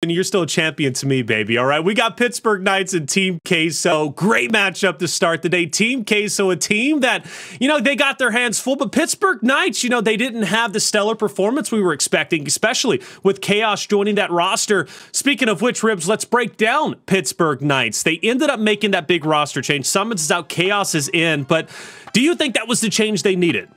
champion, you're still a champion to me, baby. All right, we got Pittsburgh Knights and Team Queso. Great matchup to start the day. Team Queso, a team that, they got their hands full, but Pittsburgh Knights, they didn't have the stellar performance we were expecting, especially with Chaoz joining that roster. Speaking of which, Ribs, let's break down Pittsburgh Knights. They ended up making that big roster change. Summons is out, Chaoz is in, but do you think that was the change they needed?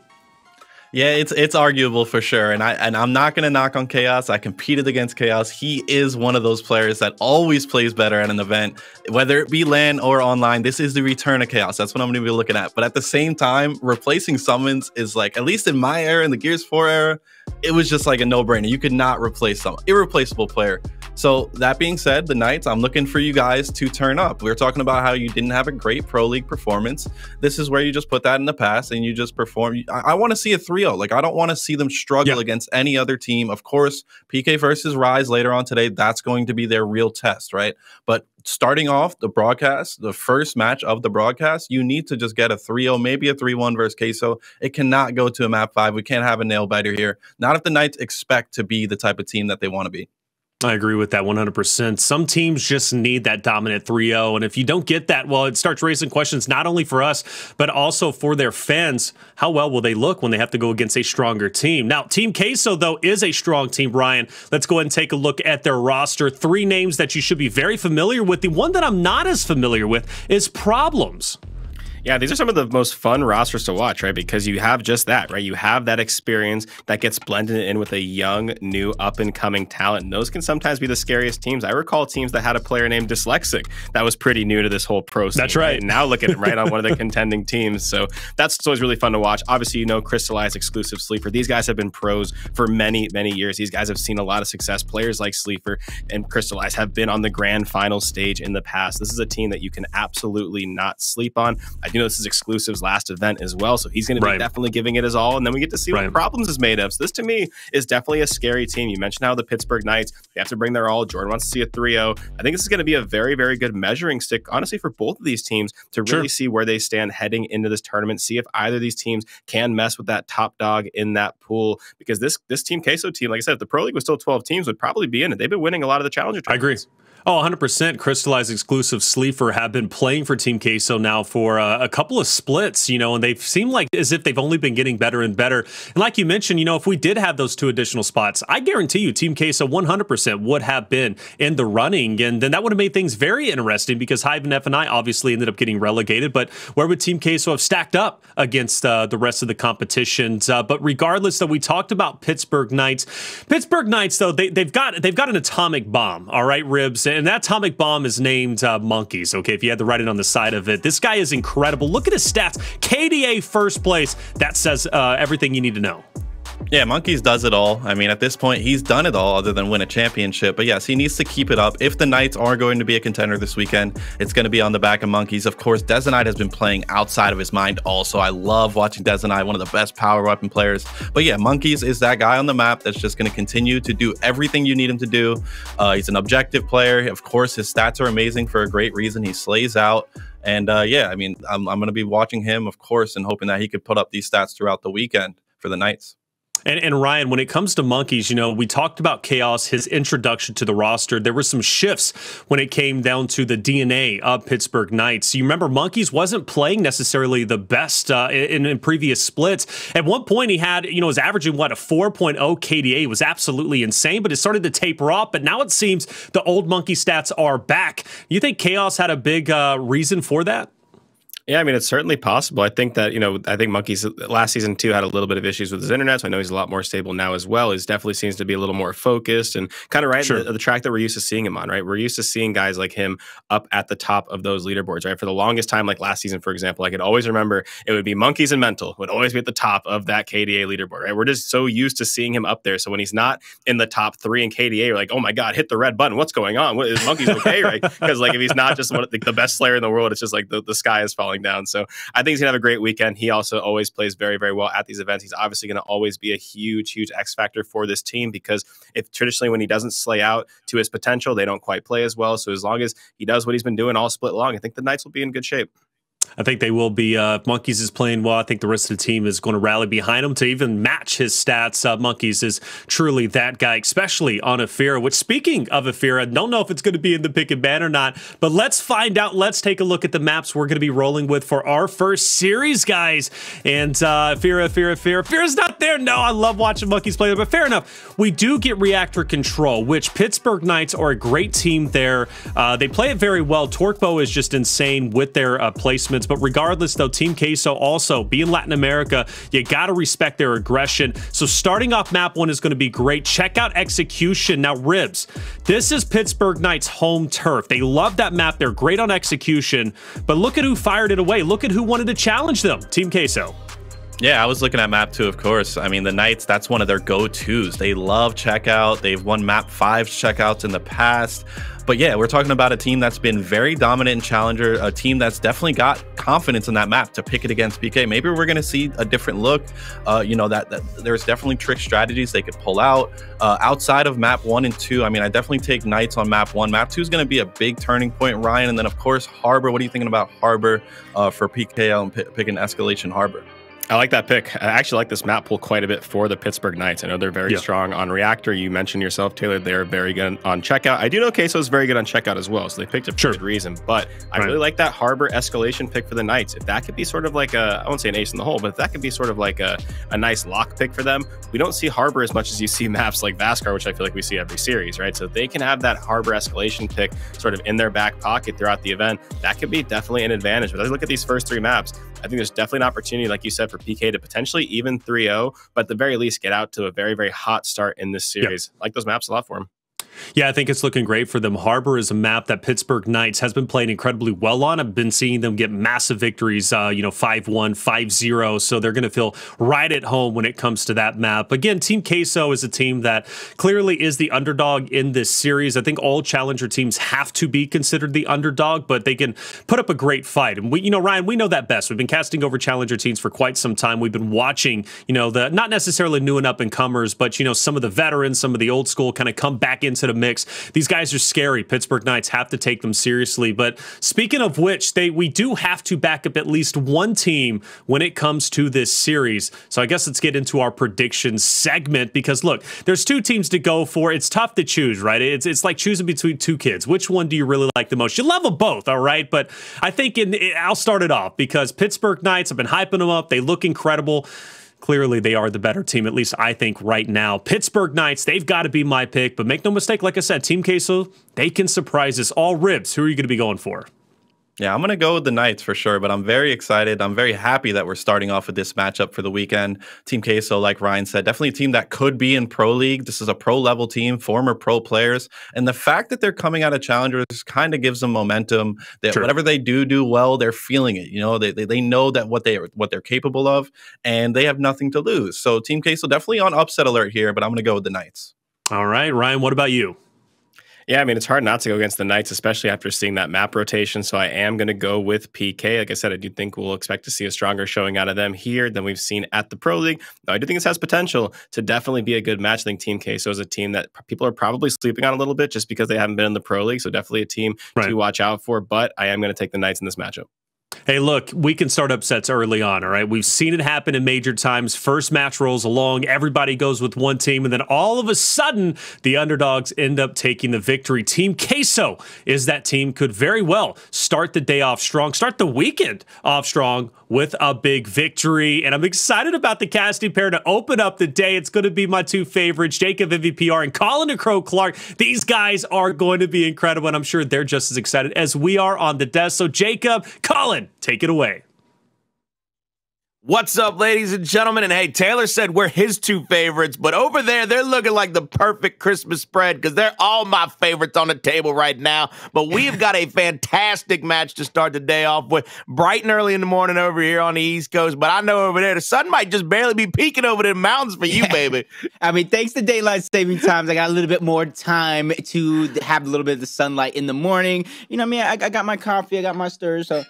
Yeah, it's arguable for sure, and I'm not gonna knock on Chaoz. I competed against Chaoz. He is one of those players that always plays better at an event, whether it be LAN or online. This is the return of Chaoz. That's what I'm gonna be looking at. But at the same time, replacing Summons is like, at least in my era, in the Gears 4 era, it was just like a no-brainer. You could not replace some irreplaceable player. So that being said, the Knights, I'm looking for you guys to turn up. We were talking about how you didn't have a great Pro League performance. This is where you just put that in the past and you just perform. I want to see a 3-0. Like, I don't want to see them struggle against any other team. Of course, PK versus Rise later on today, that's going to be their real test, right? But starting off the broadcast, the first match of the broadcast, you need to just get a 3-0, maybe a 3-1 versus Queso. It cannot go to a map 5. We can't have a nail biter here. Not if the Knights expect to be the type of team that they want to be. I agree with that 100%. Some teams just need that dominant 3-0, and if you don't get that, well, it starts raising questions not only for us, but also for their fans. How well will they look when they have to go against a stronger team? Now, Team Queso, though, is a strong team, Brian. Let's go ahead and take a look at their roster. 3 names that you should be very familiar with. The one that I'm not as familiar with is Problems. Yeah, these are some of the most fun rosters to watch, right? Because you have just that, right? You have that experience that gets blended in with a young, new, up-and-coming talent. And those can sometimes be the scariest teams. I recall teams that had a player named Dyslexic that was pretty new to this whole pro scene. That's right. And now look at it, right, on one of the contending teams. So that's always really fun to watch. Obviously, Cristalize, exclusive Sleeafer. These guys have been pros for many, many years. These guys have seen a lot of success. Players like Sleeafer and Cristalize have been on the grand final stage in the past. This is a team that you can absolutely not sleep on. I do know this is Exclusive's last event as well, so he's going to be definitely giving it his all, and then we get to see what Problems is made of. So this, to me, is definitely a scary team. You mentioned how the Pittsburgh Knights, they have to bring their all. Jordan wants to see a 3-0. I think this is going to be a very, very good measuring stick, honestly, for both of these teams to really see where they stand heading into this tournament, see if either of these teams can mess with that top dog in that pool, because this Team Queso team, like I said, if the Pro League was still 12 teams, would probably be in it. They've been winning a lot of the Challenger tournaments. I agree. Oh, 100%. Cristalize exclusive Sleeafer have been playing for Team Queso now for a couple of splits, and they've seemed like as if they've only been getting better and better. And like you mentioned, if we did have those 2 additional spots, I guarantee you Team Queso 100% would have been in the running. And then that would have made things very interesting because Hive and FNI obviously ended up getting relegated. But where would Team Queso have stacked up against the rest of the competitions? But regardless, though, we talked about Pittsburgh Knights. Pittsburgh Knights, though, they've got an atomic bomb, all right, Ribs? And that atomic bomb is named Monkyz, okay, if you had to write it on the side of it. This guy is incredible. Look at his stats. KDA first place. That says everything you need to know. Yeah, Monkyz does it all. I mean, at this point, he's done it all other than win a championship. But yes, he needs to keep it up. If the Knights are going to be a contender this weekend, it's going to be on the back of Monkyz. Of course, Dezo has been playing outside of his mind also. I love watching Dezo, one of the best power weapon players. But yeah, Monkyz is that guy on the map that's just going to continue to do everything you need him to do. He's an objective player. Of course, his stats are amazing for a great reason. He slays out. And yeah, I mean, I'm going to be watching him, of course, and hoping that he could put up these stats throughout the weekend for the Knights. And Ryan, when it comes to Monkyz, we talked about Chaoz, his introduction to the roster. There were some shifts when it came down to the DNA of Pittsburgh Knights. You remember Monkyz wasn't playing necessarily the best in previous splits. At one point, he had, was averaging, a 4.0 KDA. It was absolutely insane, but it started to taper off. But now it seems the old Monkyz stats are back. You think Chaoz had a big reason for that? Yeah, I mean, it's certainly possible. I think that, I think Monkyz last season too had a little bit of issues with his internet. So I know he's a lot more stable now as well. He definitely seems to be a little more focused and kind of the track that we're used to seeing him on, right? We're used to seeing guys like him up at the top of those leaderboards, right? For the longest time, like last season, for example, I could always remember it would be Monkyz and Mental would always be at the top of that KDA leaderboard, right? We're just so used to seeing him up there. So when he's not in the top 3 in KDA, you're like, oh my God, hit the red button. What's going on? What, is Monkyz okay, right? Because like if he's not just the best player in the world, it's just like the sky is falling down. So I think he's going to have a great weekend. He also always plays very, very well at these events. He's obviously going to always be a huge, huge X factor for this team because if traditionally when he doesn't slay out to his potential, they don't quite play as well. So as long as he does what he's been doing all split long, I think the Knights will be in good shape. I think they will be. Monkyz is playing well. I think the rest of the team is going to rally behind him to even match his stats. Monkyz is truly that guy, especially on Afira, which, speaking of Afira, I don't know if it's going to be in the pick and ban or not, but let's find out. Let's take a look at the maps we're going to be rolling with for our first series, guys. And Afira's not there. No, I love watching Monkyz play, but fair enough. We do get Reactor control, which Pittsburgh Knights are a great team there. They play it very well. Torquebo is just insane with their placements. But regardless, though, Team Queso also, being Latin America, you got to respect their aggression. So starting off map 1 is going to be great. Check out execution. Now, Ribs, this is Pittsburgh Knights' home turf. They love that map. They're great on execution. But look at who fired it away. Look at who wanted to challenge them. Team Queso. Yeah, I was looking at map 2, of course. I mean, the Knights, that's one of their go-tos. They love checkout. They've won map 5 checkouts in the past. But yeah, we're talking about a team that's been very dominant in Challenger, a team that's definitely got confidence in that map to pick it against PK. Maybe we're going to see a different look. You know, that there's definitely trick strategies they could pull out. Outside of map 1 and 2, I mean, I definitely take Knights on map 1. Map 2 is going to be a big turning point, Ryan. And then, of course, Harbor. What are you thinking about Harbor for PK and picking Escalation Harbor? I like that pick. I actually like this map pool quite a bit for the Pittsburgh Knights. I know they're very strong on Reactor. You mentioned yourself, Taylor. They're very good on checkout. I do know Queso is very good on checkout as well, so they picked it for good reason. But I really like that Harbor Escalation pick for the Knights. If that could be sort of like I won't say an ace in the hole, but if that could be sort of like a nice lock pick for them. We don't see Harbor as much as you see maps like Vascar, which I feel like we see every series, right? So if they can have that Harbor Escalation pick sort of in their back pocket throughout the event, that could be definitely an advantage. But as I look at these first 3 maps, I think there's definitely an opportunity, like you said, for PK to potentially even 3-0, but at the very least get out to a very, very hot start in this series. I like those maps a lot for him. Yeah, I think it's looking great for them. Harbor is a map that Pittsburgh Knights has been playing incredibly well on. I've been seeing them get massive victories, you know, 5-1, 5-0. So they're going to feel right at home when it comes to that map. Again, Team Queso is a team that clearly is the underdog in this series. I think all challenger teams have to be considered the underdog, but they can put up a great fight. And we, you know, Ryan, we know that best. We've been casting over challenger teams for quite some time. We've been watching, you know, the not necessarily new and up and comers, but, you know, some of the veterans, some of the old school kind of come back into the mix. These guys are scary. Pittsburgh Knights have to take them seriously. But speaking of which, we do have to back up at least one team when it comes to this series. So I guess let's get into our predictions segment, because look, there's 2 teams to go for. It's tough to choose, right? It's like choosing between 2 kids. Which one do you really like the most? You love them both, all right? But I think I'll start it off because Pittsburgh Knights, I've been hyping them up. They look incredible. Clearly, they are the better team, at least I think right now. Pittsburgh Knights, they've got to be my pick. But make no mistake, like I said, Team Queso, they can surprise us. All Ribs, who are you going to be going for? Yeah, I'm going to go with the Knights for sure, but I'm very excited. I'm very happy that we're starting off with this matchup for the weekend. Team Queso, like Ryan said, definitely a team that could be in Pro League. This is a pro-level team, former pro players. And the fact that they're coming out of Challengers kind of gives them momentum. That whatever they do well, they're feeling it. You know, they know that what they're capable of, and they have nothing to lose. So Team Queso definitely on upset alert here, but I'm going to go with the Knights. All right, Ryan, what about you? Yeah, I mean, it's hard not to go against the Knights, especially after seeing that map rotation. So I am going to go with PK. Like I said, I do think we'll expect to see a stronger showing out of them here than we've seen at the Pro League. Now, I do think this has potential to definitely be a good match. I think Team Queso is a team that people are probably sleeping on a little bit just because they haven't been in the Pro League. So definitely a team to watch out for. But I am going to take the Knights in this matchup. Hey, look, we can start upsets early on, all right? We've seen it happen in major times. First match rolls along, everybody goes with one team, and then all of a sudden, the underdogs end up taking the victory. Team Queso is that team, could very well start the day off strong, start the weekend off strong with a big victory. And I'm excited about the casting pair to open up the day. It's going to be my 2 favorites, Jacob MVPR and Colin the Crow Clark. These guys are going to be incredible, and I'm sure they're just as excited as we are on the desk. So Jacob, Colin, take it away. What's up, ladies and gentlemen? And hey, Taylor said we're his 2 favorites, but over there, they're looking like the perfect Christmas spread because they're all my favorites on the table right now. But we have got a fantastic match to start the day off with, bright and early in the morning over here on the East Coast. But I know over there, the sun might just barely be peeking over the mountains for you, baby. I mean, thanks to daylight saving times, I got a little bit more time to have a little bit of the sunlight in the morning. You know what I mean? I got my coffee, I got my stir, so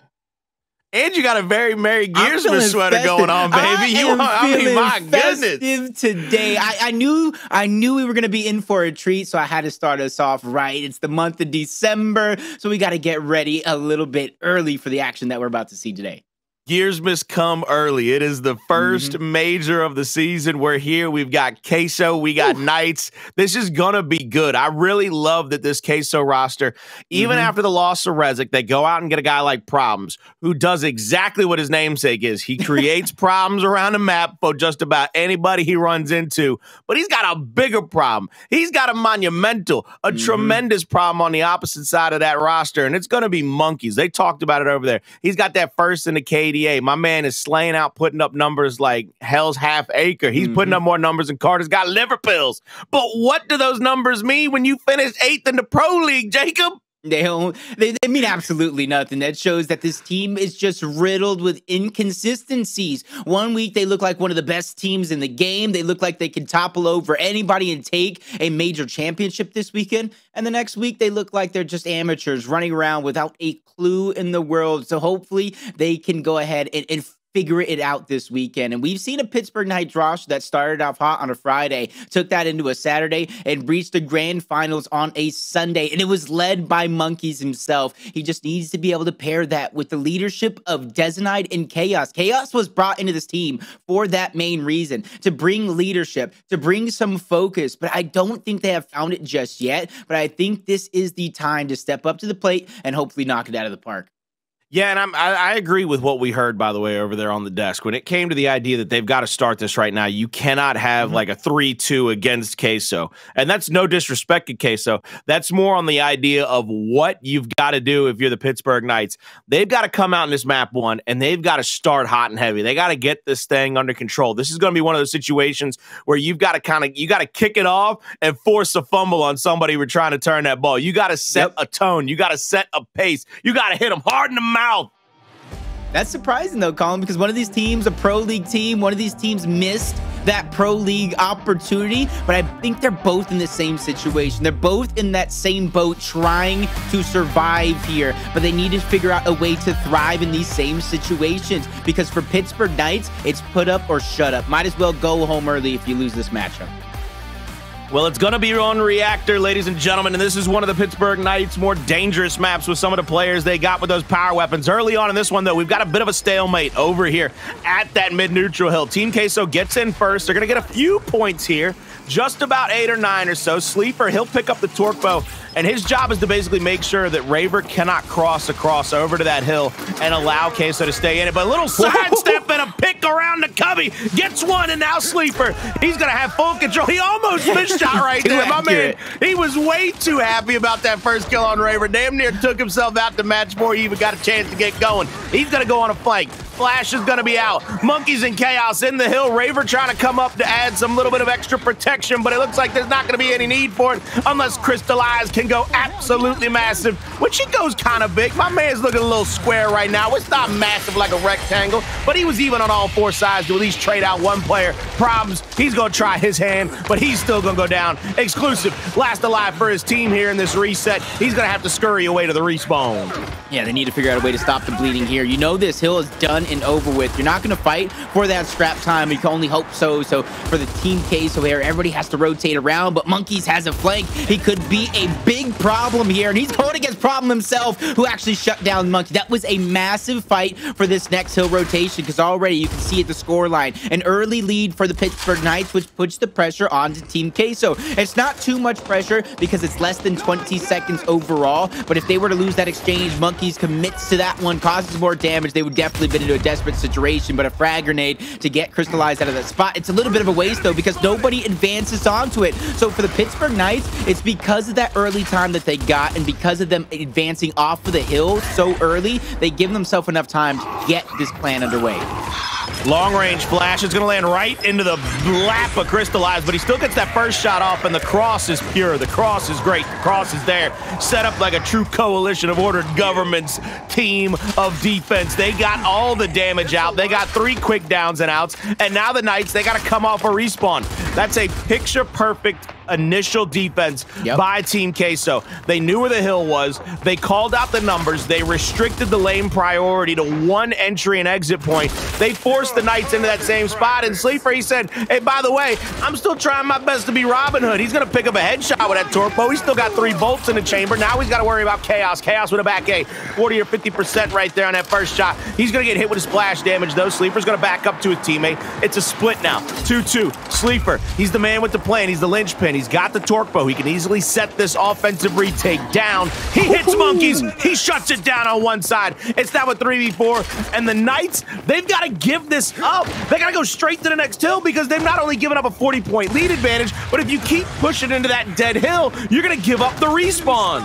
And you got a very Merry I'm Gearsman sweater festive. going on, baby. I mean, my goodness. Festive today. I knew we were going to be in for a treat, so I had to start us off right. It's the month of December, so we got to get ready a little bit early for the action that we're about to see today. Gearsmas come early. It is the first major of the season. We're here. We've got Queso. We got Knights. This is going to be good. I really love that this Queso roster, even after the loss of Rezic, they go out and get a guy like Problems, who does exactly what his namesake is. He creates problems around the map for just about anybody he runs into, but he's got a bigger problem. He's got a monumental, a tremendous problem on the opposite side of that roster, and it's going to be Monkyz. They talked about it over there. He's got that first in the KDA. My man is slaying out, putting up numbers like hell's half acre. He's putting up more numbers than Carter's got liver pills. But what do those numbers mean when you finish 8th in the Pro League, Jacob? They mean absolutely nothing. That shows that this team is just riddled with inconsistencies. One week, they look like one of the best teams in the game. They look like they can topple over anybody and take a major championship this weekend. And the next week, they look like they're just amateurs running around without a clue in the world. So hopefully, they can go ahead and figure it out this weekend. And we've seen a Pittsburgh Knights roster that started off hot on a Friday, took that into a Saturday, and reached the grand finals on a Sunday. And it was led by Monkyz himself. He just needs to be able to pair that with the leadership of Dezo and Chaoz. Chaoz was brought into this team for that main reason, to bring leadership, to bring some focus. But I don't think they have found it just yet. But I think this is the time to step up to the plate and hopefully knock it out of the park. Yeah, and I agree with what we heard, by the way, over there on the desk. When it came to the idea that they've got to start this right now, you cannot have like a 3-2 against Queso. And that's no disrespect to Queso. That's more on the idea of what you've got to do if you're the Pittsburgh Knights. They've got to come out in this map one, and they've got to start hot and heavy. They got to get this thing under control. This is going to be one of those situations where you've got to you got to kick it off and force a fumble on somebody who are trying to turn that ball. You got to set a tone. You got to set a pace. You got to hit them hard in the mouth. That's surprising, though, Colin, because one of these teams, a Pro League team, one of these teams missed that Pro League opportunity, but I think they're both in the same situation. They're both in that same boat trying to survive here, but they need to figure out a way to thrive in these same situations, because for Pittsburgh Knights, it's put up or shut up. Might as well go home early if you lose this matchup. Well, it's going to be on Reactor, ladies and gentlemen, and this is one of the Pittsburgh Knights' more dangerous maps with some of the players they got with those power weapons. Early on in this one, though, we've got a bit of a stalemate over here at that mid-neutral hill. Team Queso gets in first. They're going to get a few points here, just about 8 or 9 or so. Sleeafer, he'll pick up the torque bow, and his job is to basically make sure that Raver cannot cross across over to that hill and allow Queso to stay in it. But a little sidestep and a pick around the cubby. Gets one, and now Sleeafer, he's going to have full control. He almost missed shot right there. My man, he was way too happy about that first kill on Raver. Damn near took himself out the match before he even got a chance to get going. He's going to go on a flank. Flash is going to be out. Monkyz and Chaoz in the hill. Raver trying to come up to add some little bit of extra protection, but it looks like there's not going to be any need for it unless Cristalize can go absolutely massive, which he goes kind of big. My man's looking a little square right now. It's not massive like a rectangle, but he was even on all 4 sides to at least trade out one player. Problems, he's going to try his hand, but he's still going to go down. Exclusive, last alive for his team here in this reset. He's going to have to scurry away to the respawn. Yeah, they need to figure out a way to stop the bleeding here. You know this hill is done and over with. You're not going to fight for that scrap time. You can only hope so. So for the Team Queso here, everybody has to rotate around, but Monkyz has a flank. He could be a big problem here, and he's going against Problem himself, who actually shut down Monkyz. That was a massive fight for this next hill rotation, because already you can see at the scoreline, an early lead for the Pittsburgh Knights, which puts the pressure onto Team Queso. It's not too much pressure because it's less than 20 seconds overall, but if they were to lose that exchange, Monkyz commits to that one, causes more damage. They would definitely been into a desperate situation, but a frag grenade to get Cristalize out of that spot. It's a little bit of a waste, though, because nobody advances onto it. So for the Pittsburgh Knights, it's because of that early time that they got, and because of them advancing off of the hill so early, they give themselves enough time to get this plan underway. Long range flash is going to land right into the lap of Cristalize, but he still gets that first shot off, and the cross is pure. The cross is great. The cross is there. Set up like a true coalition of ordered government's team of defense. They got all the damage out. They got 3 quick downs and outs, and now the Knights, they got to come off a respawn. That's a picture-perfect initial defense by Team Queso. They knew where the hill was. They called out the numbers. They restricted the lane priority to one entry and exit point. They forced the Knights into that same spot. And Sleeafer, he said, hey, by the way, I'm still trying my best to be Robin Hood. He's going to pick up a headshot with that Torpo. He's still got 3 bolts in the chamber. Now he's got to worry about Chaoz. Chaoz with a back A. 40 or 50% right there on that first shot. He's going to get hit with a splash damage, though. Sleeper's going to back up to his teammate. It's a split now. 2-2. Sleeafer, he's the man with the plan. He's the linchpin. He's got the Torpo. He can easily set this offensive retake down. He hits Monkyz. He shuts it down on one side. It's now a 3v4. And the Knights, they've got to give this up. They got to go straight to the next hill because they've not only given up a 40-point lead advantage, but if you keep pushing into that dead hill, you're going to give up the respawn.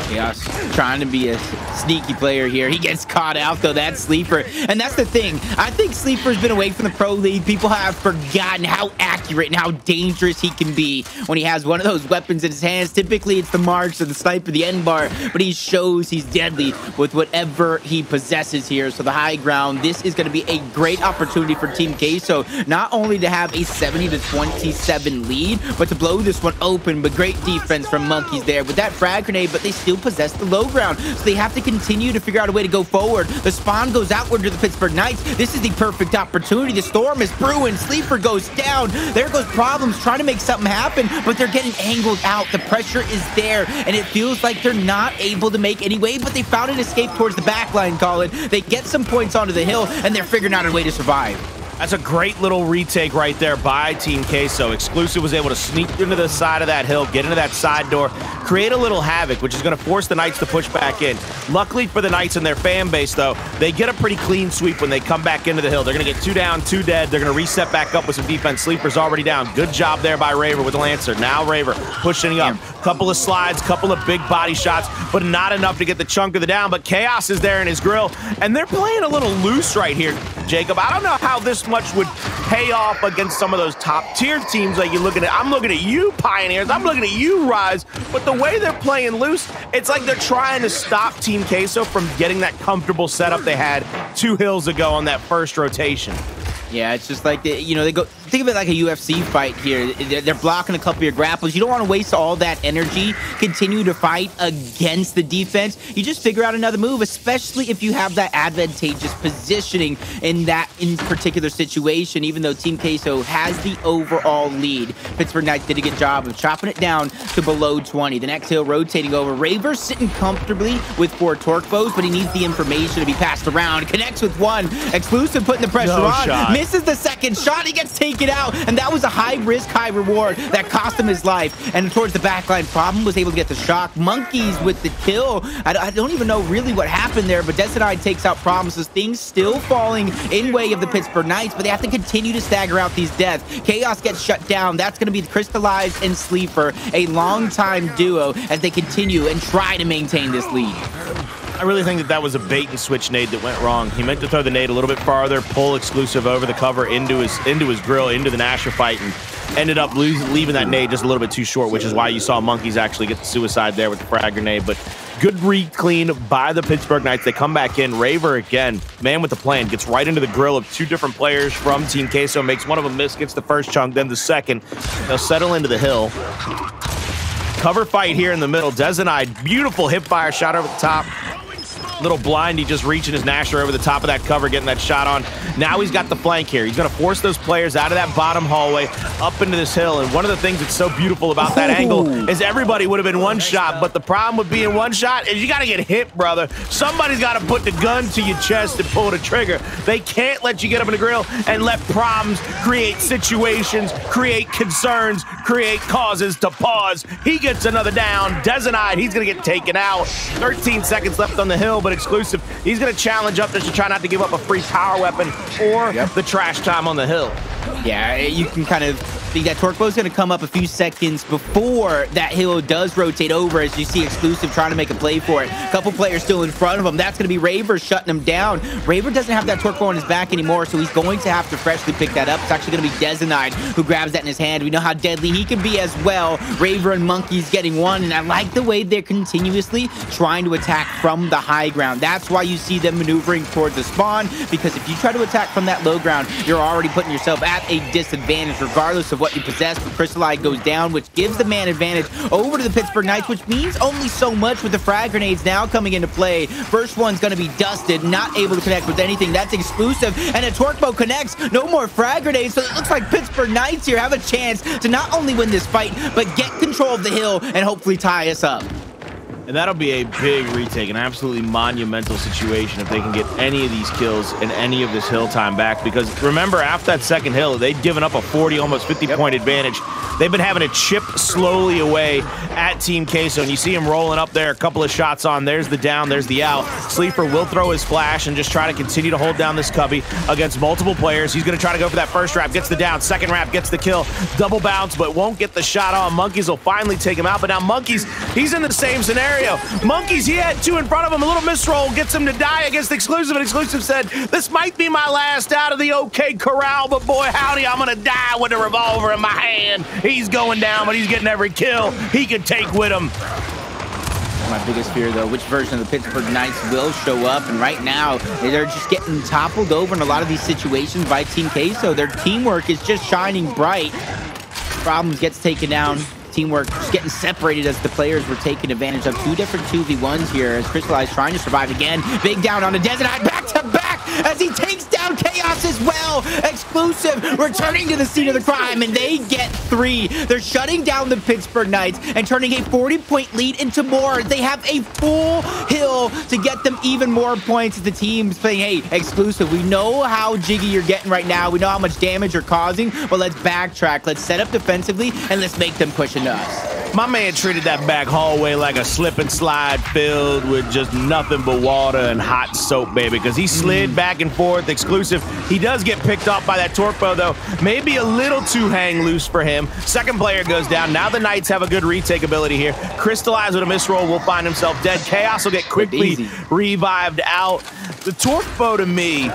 Chaoz trying to be a sneaky player here. He gets caught out, though. That's Sleeafer. And that's the thing. I think Sleeafer's been away from the Pro League. People have forgotten how accurate and how dangerous he can be when he has one of those weapons in his hands. Typically, it's the marks or the sniper, the end bar, but he shows he's deadly with whatever he possesses here. So the high ground, this is going to be a great opportunity for Team Queso, not only to have a 70-27 lead, but to blow this one open. But great defense from Monkyz there with that frag grenade, but they still possess the low ground, so they have to continue to figure out a way to go forward. The spawn goes outward to the Pittsburgh Knights. This is the perfect opportunity. The storm is brewing. Sleeafer goes down. There goes Problems trying to make something happen, but they're getting angled out. The pressure is there, and it feels like they're not able to make any way, but they found an escape towards the back line, Colin. They get some points onto the hill, and they're figuring out a way to survive. That's a great little retake right there by Team Queso. Exclusive was able to sneak into the side of that hill, get into that side door, create a little havoc, which is going to force the Knights to push back in. Luckily for the Knights and their fan base, though, they get a pretty clean sweep when they come back into the hill. They're going to get 2 down, 2 dead. They're going to reset back up with some defense. Sleeper's already down. Good job there by Raver with the Lancer. Now Raver pushing up. Couple of slides, couple of big body shots, but not enough to get the chunk of the down. But Chaoz is there in his grill, and they're playing a little loose right here, Jacob. I don't know how this much would pay off against some of those top-tier teams like you're looking at. I'm looking at you, Pioneers. I'm looking at you, Rise. But the way they're playing loose, it's like they're trying to stop Team Queso from getting that comfortable setup they had 2 hills ago on that first rotation. Yeah, it's just like, they go, think of it like a UFC fight here. They're blocking a couple of your grapples. You don't want to waste all that energy, continue to fight against the defense. You just figure out another move, especially if you have that advantageous positioning in particular situation, even though Team Queso has the overall lead. Pittsburgh Knights did a good job of chopping it down to below 20. The next hill rotating over. Raver sitting comfortably with 4 torque bows, but he needs the information to be passed around. Connects with 1. Exclusive putting the pressure on. Misses the second shot. He gets taken out, and that was a high risk, high reward that cost him his life. And towards the backline, Problem was able to get the shock. Monkyz with the kill. I don't even know really what happened there, but Dezo takes out Problem. So things still falling in way of the Pittsburgh Knights, but they have to continue to stagger out these deaths. Chaoz gets shut down. That's going to be the Cristalize and Sleeafer, a long-time duo as they continue and try to maintain this lead. I really think that was a bait and switch nade that went wrong. He meant to throw the nade a little bit farther, pull Exclusive over the cover into his grill, into the Nasher fight, and ended up leaving that nade just a little bit too short, which is why you saw Monkyz actually get the suicide there with the frag grenade. But good re-clean by the Pittsburgh Knights. They come back in. Raver again, man with the plan, gets right into the grill of 2 different players from Team Queso, makes one of them miss, gets the first chunk, then the second. They'll settle into the hill. Cover fight here in the middle. Dezo, beautiful hip fire shot over the top. Little blind, he just reaching his Nasher over the top of that cover, getting that shot on. Now he's got the flank here. He's going to force those players out of that bottom hallway up into this hill. And one of the things that's so beautiful about that angle is everybody would have been one shot, but the problem with being one shot is you got to get hit, brother. Somebody's got to put the gun to your chest and pull the trigger. They can't let you get up in the grill and let problems create situations, create concerns, create causes to pause. He gets another down. Dezo, he's going to get taken out. 13 seconds left on the hill, but Exclusive, he's going to challenge up there to try not to give up a free power weapon or the trash time on the hill. Yeah, you can kind of think that torque bow's going to come up a few seconds before that hill does rotate over, as you see Exclusive trying to make a play for it. A couple players still in front of him. That's going to be Raver shutting him down. Raver doesn't have that torque bow on his back anymore, so he's going to have to freshly pick that up. It's actually going to be Dezo who grabs that in his hand. We know how deadly he can be as well. Raver and Monkyz getting one, and I like the way they're continuously trying to attack from the high ground. That's why you see them maneuvering towards the spawn, because if you try to attack from that low ground, you're already putting yourself at a disadvantage regardless of what what you possess. But Cristalize goes down, which gives the man advantage over to the Pittsburgh Knights, which means only so much with the frag grenades now coming into play. First one's going to be dusted, not able to connect with anything. That's exclusive, and a torque bow connects. No more frag grenades, so it looks like Pittsburgh Knights here have a chance to not only win this fight, but get control of the hill and hopefully tie us up. And that'll be a big retake, an absolutely monumental situation if they can get any of these kills and any of this hill time back. Because remember, after that second hill, they'd given up a 40, almost 50-point advantage. They've been having to chip slowly away at Team Queso, and you see him rolling up there, a couple of shots on. There's the down, there's the out. Sleeafer will throw his flash and just try to continue to hold down this cubby against multiple players. He's going to try to go for that first wrap, gets the down, second wrap, gets the kill, double bounce, but won't get the shot on. Monkyz will finally take him out, but now Monkyz, he's in the same scenario. Monkyz, he had two in front of him. A little misroll gets him to die against Exclusive, and Exclusive said, this might be my last out of the OK Corral, but boy, howdy, I'm going to die with a revolver in my hand. He's going down, but he's getting every kill he can take with him. My biggest fear, though, which version of the Pittsburgh Knights will show up, and right now they're just getting toppled over in a lot of these situations by Team Queso. Their teamwork is just shining bright. Problems gets taken down. Teamwork just getting separated as the players were taking advantage of two different 2v1s here as Cristalize trying to survive again. Big down on the Dezo, back to back as he takes down Chaoz as well. Exclusive returning to the scene of the crime, and they get 3. They're shutting down the Pittsburgh Knights and turning a 40-point lead into more. They have a full hill to get them even more points. The team's saying, hey, Exclusive, we know how jiggy you're getting right now. We know how much damage you're causing, but let's backtrack. Let's set up defensively, and let's make them push into us. My man treated that back hallway like a slip and slide filled with just nothing but water and hot soap, baby, because he slid back and forth. Exclusive, he does get picked off by that torque bow, though. Maybe a little too hang loose for him. Second player goes down. Now the Knights have a good retake ability here. Cristalize with a misroll will find himself dead. Chaoz will get quickly revived out. The torque bow, to me,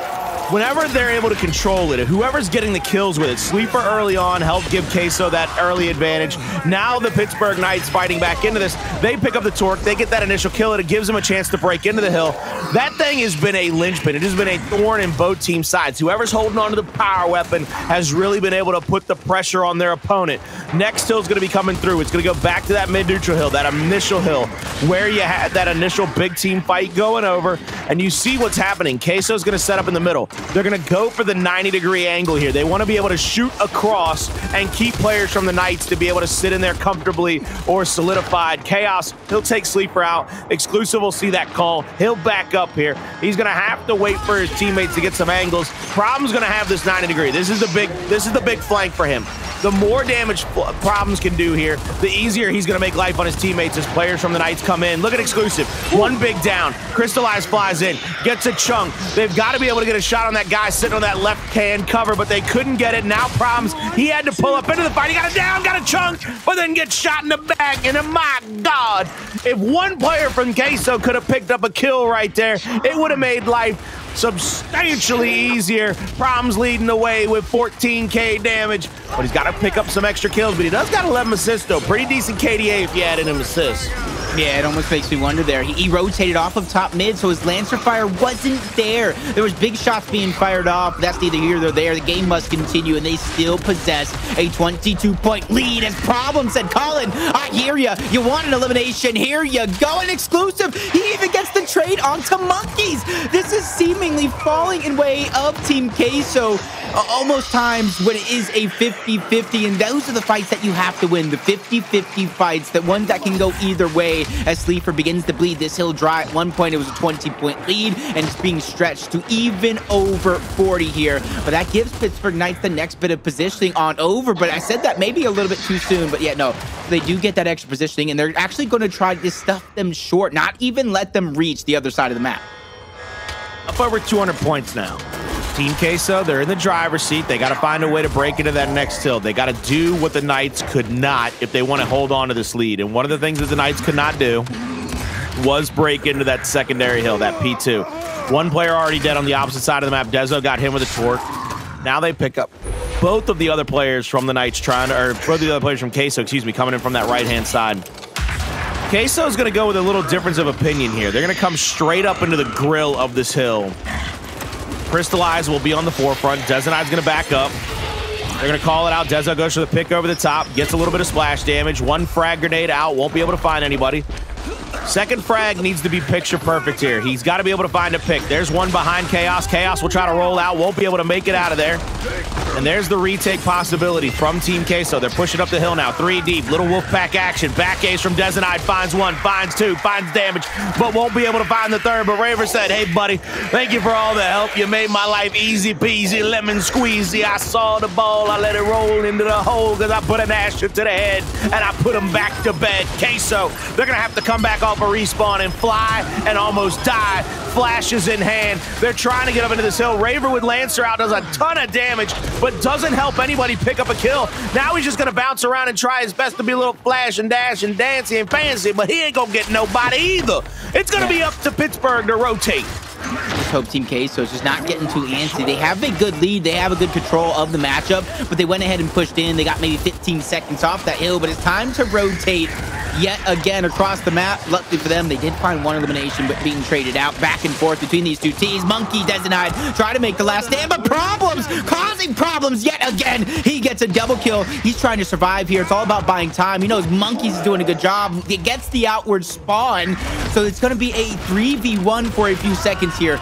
whenever they're able to control it, whoever's getting the kills with it, Sleeafer early on helped give Queso that early advantage. Now the Pittsburgh Knights fighting back into this. They pick up the torque. They get that initial kill, and it gives them a chance to break into the hill. That thing has been a linchpin. It has been a thorn in both team sides. Whoever's holding on to the power weapon has really been able to put the pressure on their opponent. Next hill's going to be coming through. It's going to go back to that mid-neutral hill, that initial hill, where you had that initial big team fight going over, and you see what's happening. Queso's going to set up in the middle. They're going to go for the 90-degree angle here. They want to be able to shoot across and keep players from the Knights to be able to sit in there comfortably or solidified. Chaoz, he'll take Sleeafer out. Exclusive will see that call. He'll back up here. He's going to have to wait for his teammates to get some angles. Problem's going to have this 90-degree. This is the big flank for him. The more damage Problems can do here, the easier he's going to make life on his teammates as players from the Knights come in. Look at Exclusive. One big down. Cristalize flies in. Gets a chunk. They've got to be able to get a shot on that guy sitting on that left hand cover, but they couldn't get it. Now Problems, he had to pull up into the fight. He got a down, got a chunk, but then gets shot in the back. And my God, if one player from Queso could have picked up a kill right there, it would have made life substantially easier. Problems leading the way with 14k damage, but he's got to pick up some extra kills, but he does got 11 assists though. Pretty decent KDA if you added him assists. Yeah, it almost makes me wonder there. He rotated off of top mid, so his Lancer fire wasn't there. There was big shots being fired off. That's neither here nor there. The game must continue, and they still possess a 22-point lead. As Problem said, Colin, I hear you. You want an elimination. Here you go. An Exclusive. He even gets the trade onto Monkyz. This is seemingly falling in way of Team Queso. Almost times when it is a 50-50, and those are the fights that you have to win. The 50-50 fights, the ones that can go either way. As Sleeafer begins to bleed this hill dry. At one point, it was a 20-point lead, and it's being stretched to even over 40 here. But that gives Pittsburgh Knights the next bit of positioning on over. But I said that maybe a little bit too soon. But yeah, no, they do get that extra positioning, and they're actually going to try to stuff them short, not even let them reach the other side of the map. Up over 200 points now. Team Queso, they're in the driver's seat. They got to find a way to break into that next hill. They got to do what the Knights could not if they want to hold on to this lead. And one of the things that the Knights could not do was break into that secondary hill, that P2. One player already dead on the opposite side of the map. Dezo got him with a torque. Now they pick up both of the other players from the Knights both of the other players from Queso, excuse me, coming in from that right-hand side. Queso is going to go with a little difference of opinion here. They're going to come straight up into the grill of this hill. Cristalize will be on the forefront. Dezo going to back up. They're going to call it out. Dezo goes for the pick over the top, gets a little bit of splash damage. One frag grenade out, won't be able to find anybody. Second frag needs to be picture perfect here. He's got to be able to find a pick. There's one behind Chaoz. Chaoz will try to roll out, won't be able to make it out of there. And there's the retake possibility from Team Queso. They're pushing up the hill now, 3 deep. Little Wolfpack action. Back ace from Dezo. Finds one, finds two, finds damage, but won't be able to find the third. But Raver said, hey, buddy, thank you for all the help. You made my life easy peasy, lemon squeezy. I saw the ball, I let it roll into the hole because I put an Asher to the head and I put him back to bed. Queso, they're going to have to come back off a respawn and fly and almost die. Flashes in hand. They're trying to get up into this hill. Raver with Lancer out does a ton of damage, but doesn't help anybody pick up a kill. Now he's just going to bounce around and try his best to be a little flash and dash and dancy and fancy, but he ain't going to get nobody either. It's going to be up to Pittsburgh to rotate. Just hope Team Queso is just not getting too antsy. They have a good lead. They have a good control of the matchup, but they went ahead and pushed in. They got maybe 15 seconds off that hill, but it's time to rotate yet again across the map. Luckily for them, they did find one elimination, but being traded out back and forth between these two teams. Monkyz, Dezo, try to make the last stand, but problems, causing problems yet again. He gets a double kill. He's trying to survive here. It's all about buying time. He knows Monkyz is doing a good job. He gets the outward spawn, so it's going to be a 3v1 for a few seconds here.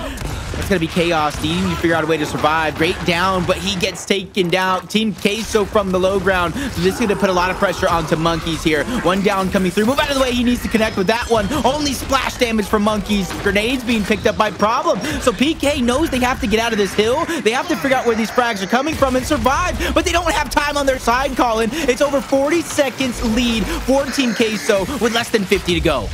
It's going to be Chaoz needing to figure out a way to survive. Great down, but he gets taken down. Team Queso from the low ground. So this is going to put a lot of pressure onto Monkyz here. One down coming through. Move out of the way. He needs to connect with that one. Only splash damage from Monkyz. Grenades being picked up by Problem. So PK knows they have to get out of this hill. They have to figure out where these frags are coming from and survive. But they don't have time on their side, Colin. It's over 40 seconds lead for Team Queso with less than 50 to go.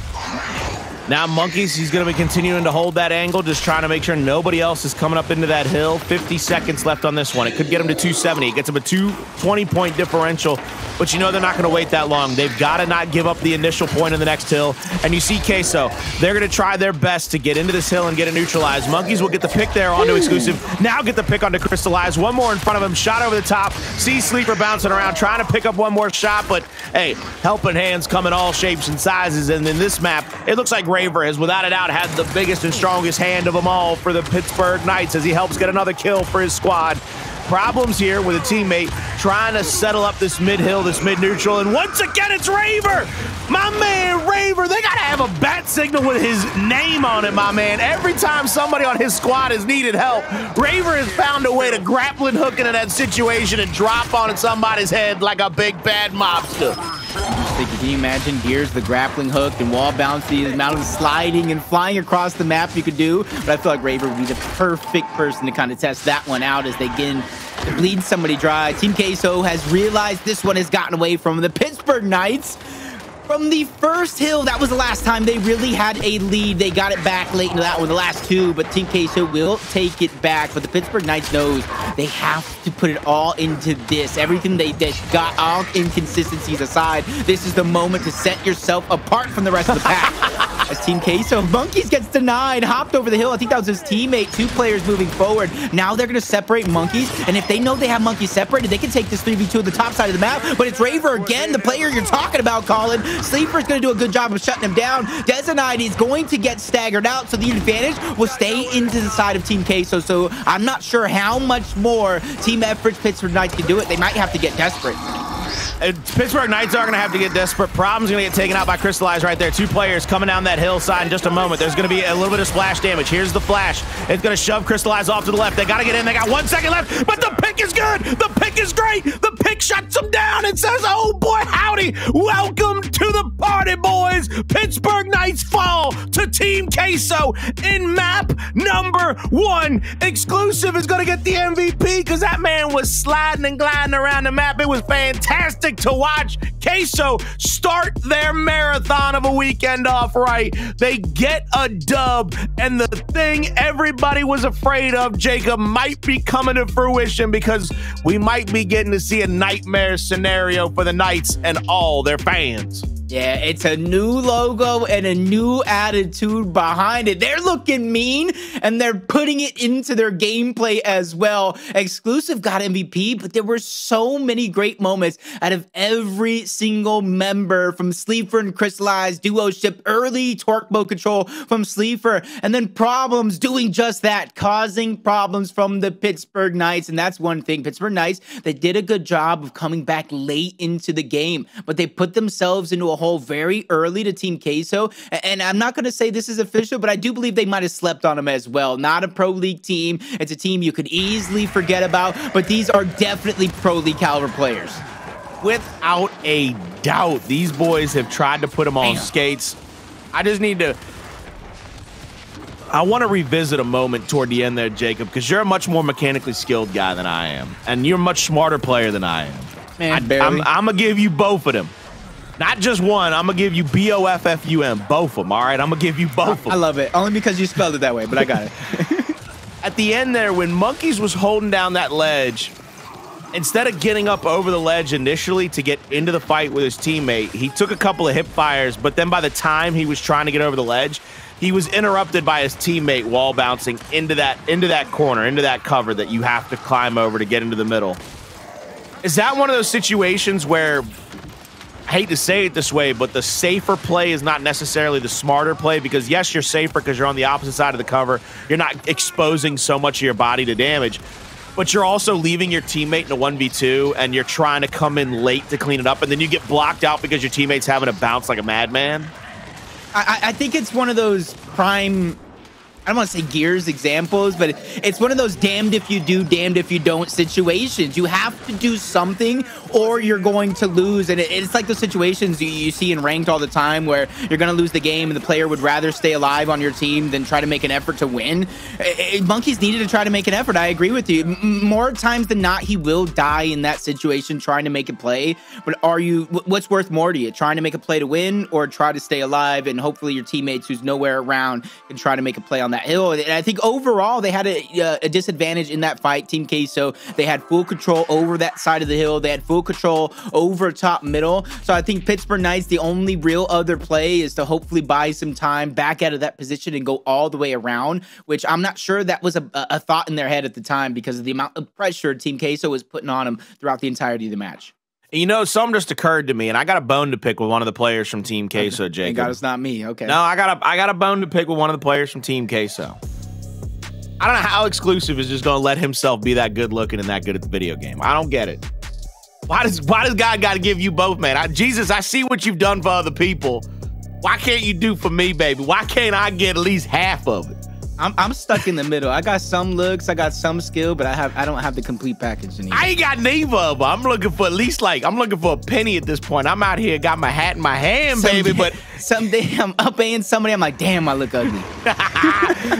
Now Monkyz, he's going to be continuing to hold that angle, just trying to make sure nobody else is coming up into that hill. 50 seconds left on this one. It could get him to 270. It gets him a 20-point differential, but you know they're not going to wait that long. They've got to not give up the initial point in the next hill. And you see Queso, they're going to try their best to get into this hill and get it neutralized. Monkyz will get the pick there onto Exclusive. Now get the pick onto Cristalize. One more in front of him. Shot over the top. See Sleeafer bouncing around, trying to pick up one more shot, but hey, helping hands come in all shapes and sizes. And in this map, it looks like Raver has without a doubt had the biggest and strongest hand of them all for the Pittsburgh Knights as he helps get another kill for his squad. Problems here with a teammate trying to settle up this mid-hill, this mid-neutral, and once again it's Raver! My man Raver, they gotta have a bat signal with his name on it, my man. Every time somebody on his squad has needed help, Raver has found a way to grappling hook into that situation and drop on somebody's head like a big bad mobster. Can you imagine Gears, the grappling hook and wall bounce, the amount of sliding and flying across the map you could do? But I feel like Raver would be the perfect person to kind of test that one out as they get in to bleed somebody dry. Team Queso has realized this one has gotten away from the Pittsburgh Knights. From the first hill, that was the last time they really had a lead. They got it back late into that one, the last two, but Team Queso will take it back. But the Pittsburgh Knights knows they have to put it all into this. Everything they got, all inconsistencies aside, this is the moment to set yourself apart from the rest of the pack. As Team Queso, Monkyz gets denied, hopped over the hill. I think that was his teammate, 2 players moving forward. Now they're going to separate Monkyz, and if they know they have Monkyz separated, they can take this 3v2 at the top side of the map, but it's Raver again, the player you're talking about, Colin. Sleeafer's going to do a good job of shutting him down. Dezo is going to get staggered out, so the advantage will stay into the side of Team Queso, so I'm not sure how much more team efforts Pittsburgh Knights can do it. They might have to get desperate. Pittsburgh Knights are going to have to get desperate. Problem's going to get taken out by Cristalize right there. 2 players coming down that hillside in just a moment. There's going to be a little bit of splash damage. Here's the flash. It's going to shove Cristalize off to the left. They got to get in. They got 1 second left, but the pick is good. The pick is great. The pick shuts them down and says, oh boy, howdy. Welcome to the party, boys. Pittsburgh Knights fall to Team Queso in map number 1. Exclusive is going to get the MVP because that man was sliding and gliding around the map. It was fantastic to watch Queso start their marathon of a weekend off right. They get a dub, and the thing everybody was afraid of, Jacob, might be coming to fruition because we might be getting to see a nightmare scenario for the Knights and all their fans. Yeah, it's a new logo and a new attitude behind it. They're looking mean, and they're putting it into their gameplay as well. Exclusive got MVP, but there were so many great moments out of every single member, from Sleeafer and Cristalize, duo ship, early torque mode control from Sleeafer, and then problems doing just that, causing problems from the Pittsburgh Knights. And that's one thing. Pittsburgh Knights, they did a good job of coming back late into the game, but they put themselves into a hole very early to Team Queso. And I'm not going to say this is official, but I do believe they might have slept on them as well. Not a Pro League team. It's a team you could easily forget about, but these are definitely Pro League caliber players. Without a doubt, these boys have tried to put them on skates. I just need to... I want to revisit a moment toward the end there, Jacob, because you're a much more mechanically skilled guy than I am, and you're a much smarter player than I am. Man, I'm going to give you both of them. Not just one. I'm going to give you B-O-F-F-U-M. Both of them, all right? I'm going to give you both of them. I love it. Only because you spelled it that way, but I got it. At the end there, when Monkyz was holding down that ledge, instead of getting up over the ledge initially to get into the fight with his teammate, he took a couple of hip fires, but then by the time he was trying to get over the ledge, he was interrupted by his teammate wall bouncing into that corner, into that cover that you have to climb over to get into the middle. Is that one of those situations where, I hate to say it this way, but the safer play is not necessarily the smarter play? Because yes, you're safer because you're on the opposite side of the cover. You're not exposing so much of your body to damage, but you're also leaving your teammate in a 1v2 and you're trying to come in late to clean it up, and then you get blocked out because your teammate's having to bounce like a madman. I think it's one of those prime, I don't want to say Gears examples, but it's one of those damned if you do, damned if you don't situations. You have to do something or you're going to lose. And it's like those situations you see in ranked all the time where you're going to lose the game and the player would rather stay alive on your team than try to make an effort to win. Monkyz needed to try to make an effort. I agree with you. More times than not, he will die in that situation trying to make a play. But what's worth more to you? Trying to make a play to win or try to stay alive and hopefully your teammates who's nowhere around can try to make a play on that hill. And I think overall they had a disadvantage in that fight. Team Queso, they had full control over that side of the hill. They had full control over top middle. So I think Pittsburgh Knights, the only real other play is to hopefully buy some time back out of that position and go all the way around, which I'm not sure that was a thought in their head at the time because of the amount of pressure Team Queso was putting on them throughout the entirety of the match. You know, something just occurred to me, and I got a bone to pick with one of the players from Team Queso, Jacob. Thank God it's not me. Okay. No, I got a bone to pick with one of the players from Team Queso. I don't know how Exclusive is just going to let himself be that good looking and that good at the video game. I don't get it. Why does God got to give you both, man? Jesus, I see what you've done for other people. Why can't you do for me, baby? Why can't I get at least half of it? I'm stuck in the middle. I got some looks, I got some skill, but I don't have the complete package anymore. I ain't got neither of them. I'm looking for at least I'm looking for a penny at this point. I'm out here, got my hat in my hand, baby. But someday I'm up-paying somebody, I'm like, damn, I look ugly.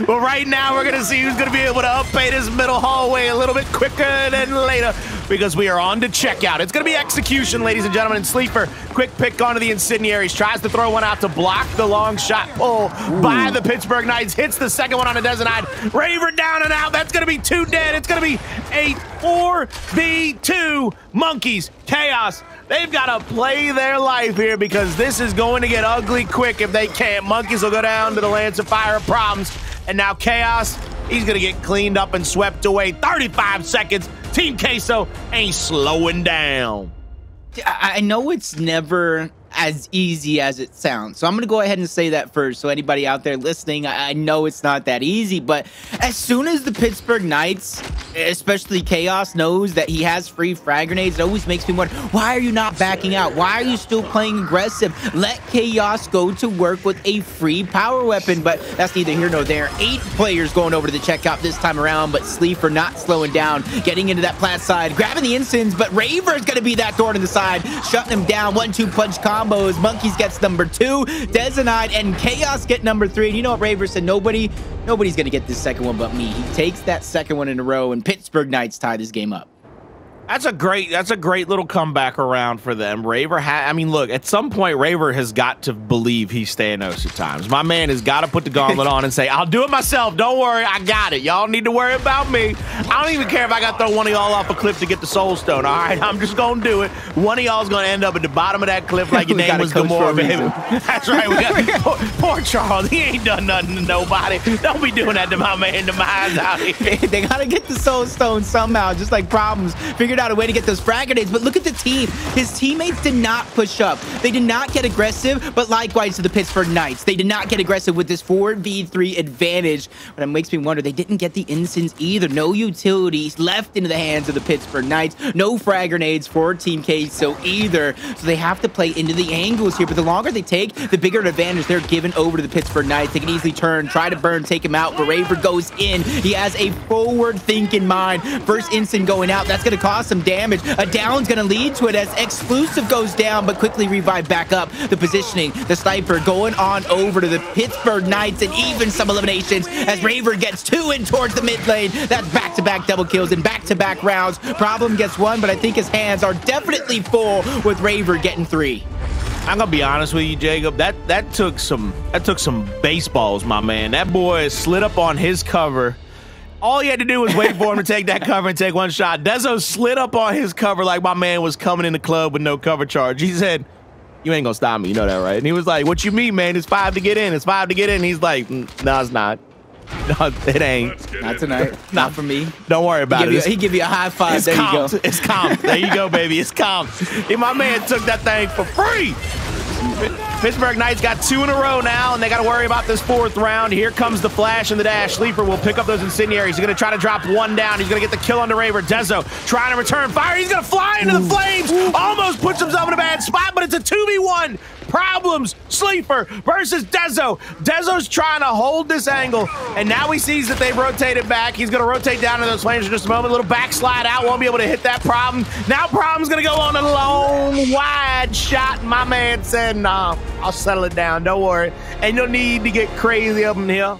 Well, right now we're gonna see who's gonna be able to up-pay this middle hallway a little bit quicker than later, because we are on to checkout. It's gonna be execution, ladies and gentlemen. And Sleeafer, quick pick onto the incendiaries, tries to throw one out to block the long shot pull by the Pittsburgh Knights, hits the second one on a Dezo. Raver down and out. That's going to be 2 dead. It's going to be a 4v2. Monkyz, Chaoz. They've got to play their life here because this is going to get ugly quick if they can't. Monkyz will go down to the Lance of Fire of Problems. And now Chaoz, he's going to get cleaned up and swept away. 35 seconds. Team Queso ain't slowing down. I know it's never as easy as it sounds, so I'm gonna go ahead and say that first, so anybody out there listening, I know it's not that easy, but as soon as the Pittsburgh Knights, especially Chaoz, knows that he has free frag grenades, it always makes me wonder, why are you not backing out? Why are you still playing aggressive? Let Chaoz go to work with a free power weapon, but that's neither here nor there. 8 players going over to the checkout this time around, but Sleeafer not slowing down, getting into that plat side, grabbing the instants, but Raver is gonna be that thorn in the side, shutting him down. 1-2 punch combos. Monkyz gets number 2, Dezo and Chaoz get number 3. And you know what Raver said? Nobody's gonna get this second one but me. He takes that second one in a row, and Pittsburgh Knights tie this game up. That's a great little comeback around for them. Raver I mean, look, at some point, Raver has got to believe he's Thanos at times. My man has got to put the gauntlet on and say, I'll do it myself. Don't worry, I got it. Y'all need to worry about me. I don't even care if I got to throw one of y'all off a cliff to get the soul stone. All right, I'm just going to do it. One of y'all's going to end up at the bottom of that cliff like your name was Gamora, baby. That's right. We got poor Charles. He ain't done nothing to nobody. Don't be doing that to my man Demise out here. They got to get the soul stone somehow, just like Problems figured out a way to get those frag grenades. But look at the team. His teammates did not push up. They did not get aggressive, but likewise to the Pittsburgh Knights. They did not get aggressive with this 4v3 advantage. But it makes me wonder, they didn't get the instants either. No utilities left into the hands of the Pittsburgh Knights. No frag grenades for Team Queso either. So they have to play into the angles here. But the longer they take, the bigger an advantage they're given over to the Pittsburgh Knights. They can easily turn, try to burn, take him out. But Raver goes in. He has a forward think in mind. First instant going out. That's going to cause some damage. A down's going to lead to it as Exclusive goes down, but quickly revived back up. The positioning, the sniper going on over to the Pittsburgh Knights, and even some eliminations as Raver gets 2 in towards the mid lane. That's back-to-back double kills and back-to-back rounds. Problem gets 1, but I think his hands are definitely full with Raver getting 3. I'm gonna be honest with you, Jacob. That took some baseballs, my man. That boy slid up on his cover. All he had to do was wait for him to take that cover and take one shot. Dezo slid up on his cover like my man was coming in the club with no cover charge. He said, "You ain't gonna stop me, you know that, right?" And he was like, "What you mean, man? It's 5 to get in. It's 5 to get in." And he's like, "No, it's not. No, it ain't. Not tonight. Not for me. Don't worry about it." He give you a high five. There you go. It's comped. There you go, baby. It's comped. And my man took that thing for free. Pittsburgh Knights got 2 in a row now, and they got to worry about this 4th round. Here comes the flash and the dash. Sleeper will pick up those incendiaries. He's going to try to drop 1 down. He's going to get the kill on the Raver. Dezo trying to return fire. He's going to fly into the flames. Almost puts himself in a bad spot, but it's a 2v1. Problems, Sleeper versus Dezo. Dezo's trying to hold this angle, and now he sees that they've rotated back. He's going to rotate down to those flames in just a moment. A little backslide out, won't be able to hit that Problem. Now Problem's going to go on a long, wide shot. My man said, nah, I'll settle it down. Don't worry. Ain't no need to get crazy up in here.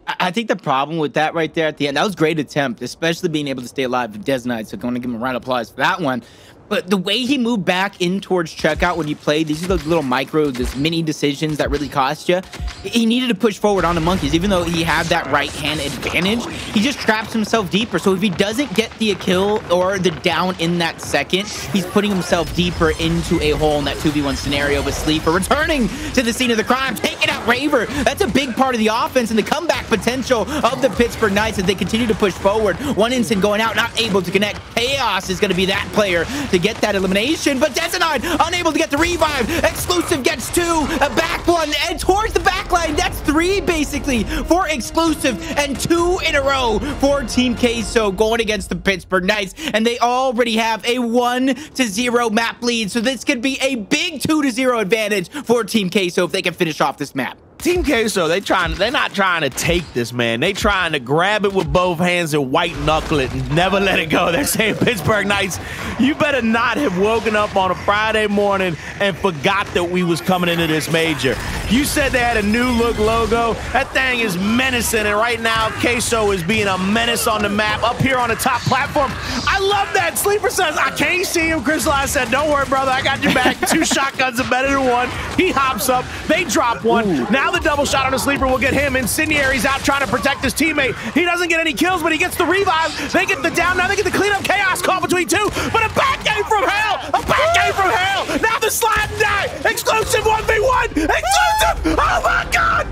I think the problem with that right there at the end, that was a great attempt, especially being able to stay alive with Des Knight, so going to give him a round of applause for that one. But the way he moved back in towards checkout when you played, these are those little this mini decisions that really cost you. He needed to push forward on the Monkyz, even though he had that right-hand advantage. He just traps himself deeper. So if he doesn't get the kill or the down in that second, he's putting himself deeper into a hole in that 2v1 scenario with Sleeper returning to the scene of the crime, taking out Raver. That's a big part of the offense and the comeback potential of the Pittsburgh Knights as they continue to push forward. One instant going out, not able to connect. Chaoz is going to be that player to get that elimination, but Dezo unable to get the revive. Exclusive gets 2, a back 1, and towards the back line. That's 3 basically for Exclusive, and 2 in a row for Team Queso going against the Pittsburgh Knights, and they already have a 1-0 map lead, so this could be a big 2-0 advantage for Team Queso if they can finish off this map. Team Queso, they're not trying to take this, man. They trying to grab it with both hands and white knuckle it and never let it go. They're saying, Pittsburgh Knights, you better not have woken up on a Friday morning and forgot that we was coming into this major. You said they had a new look logo. That thing is menacing, and right now, Queso is being a menace on the map up here on the top platform. I love that. Sleeper says, I can't see him. Cristalize said, don't worry, brother. I got your back. 2 shotguns are better than 1. He hops up. They drop 1. Ooh. Now the double shot on the Sleeper will get him. Incendiary's out trying to protect his teammate. He doesn't get any kills, but he gets the revive. They get the down. Now they get the cleanup. Chaos caught between 2, but a back game from hell. A back game from hell. Now the slide and die. Exclusive 1v1. Exclusive. Oh my God.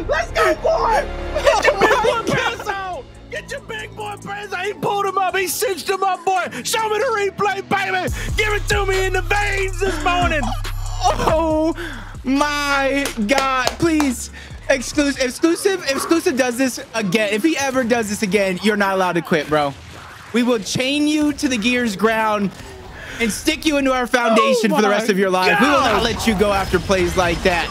Let's go, boy. Get your big boy Queso. Get your big boy Queso. He pulled him up. He cinched him up, boy. Show me the replay, baby. Give it to me in the veins this morning. Oh my God, please. Exclusive does this again. If he ever does this again, you're not allowed to quit, bro. We will chain you to the Gears ground and stick you into our foundation for the rest of your life. God. We will not let you go after plays like that.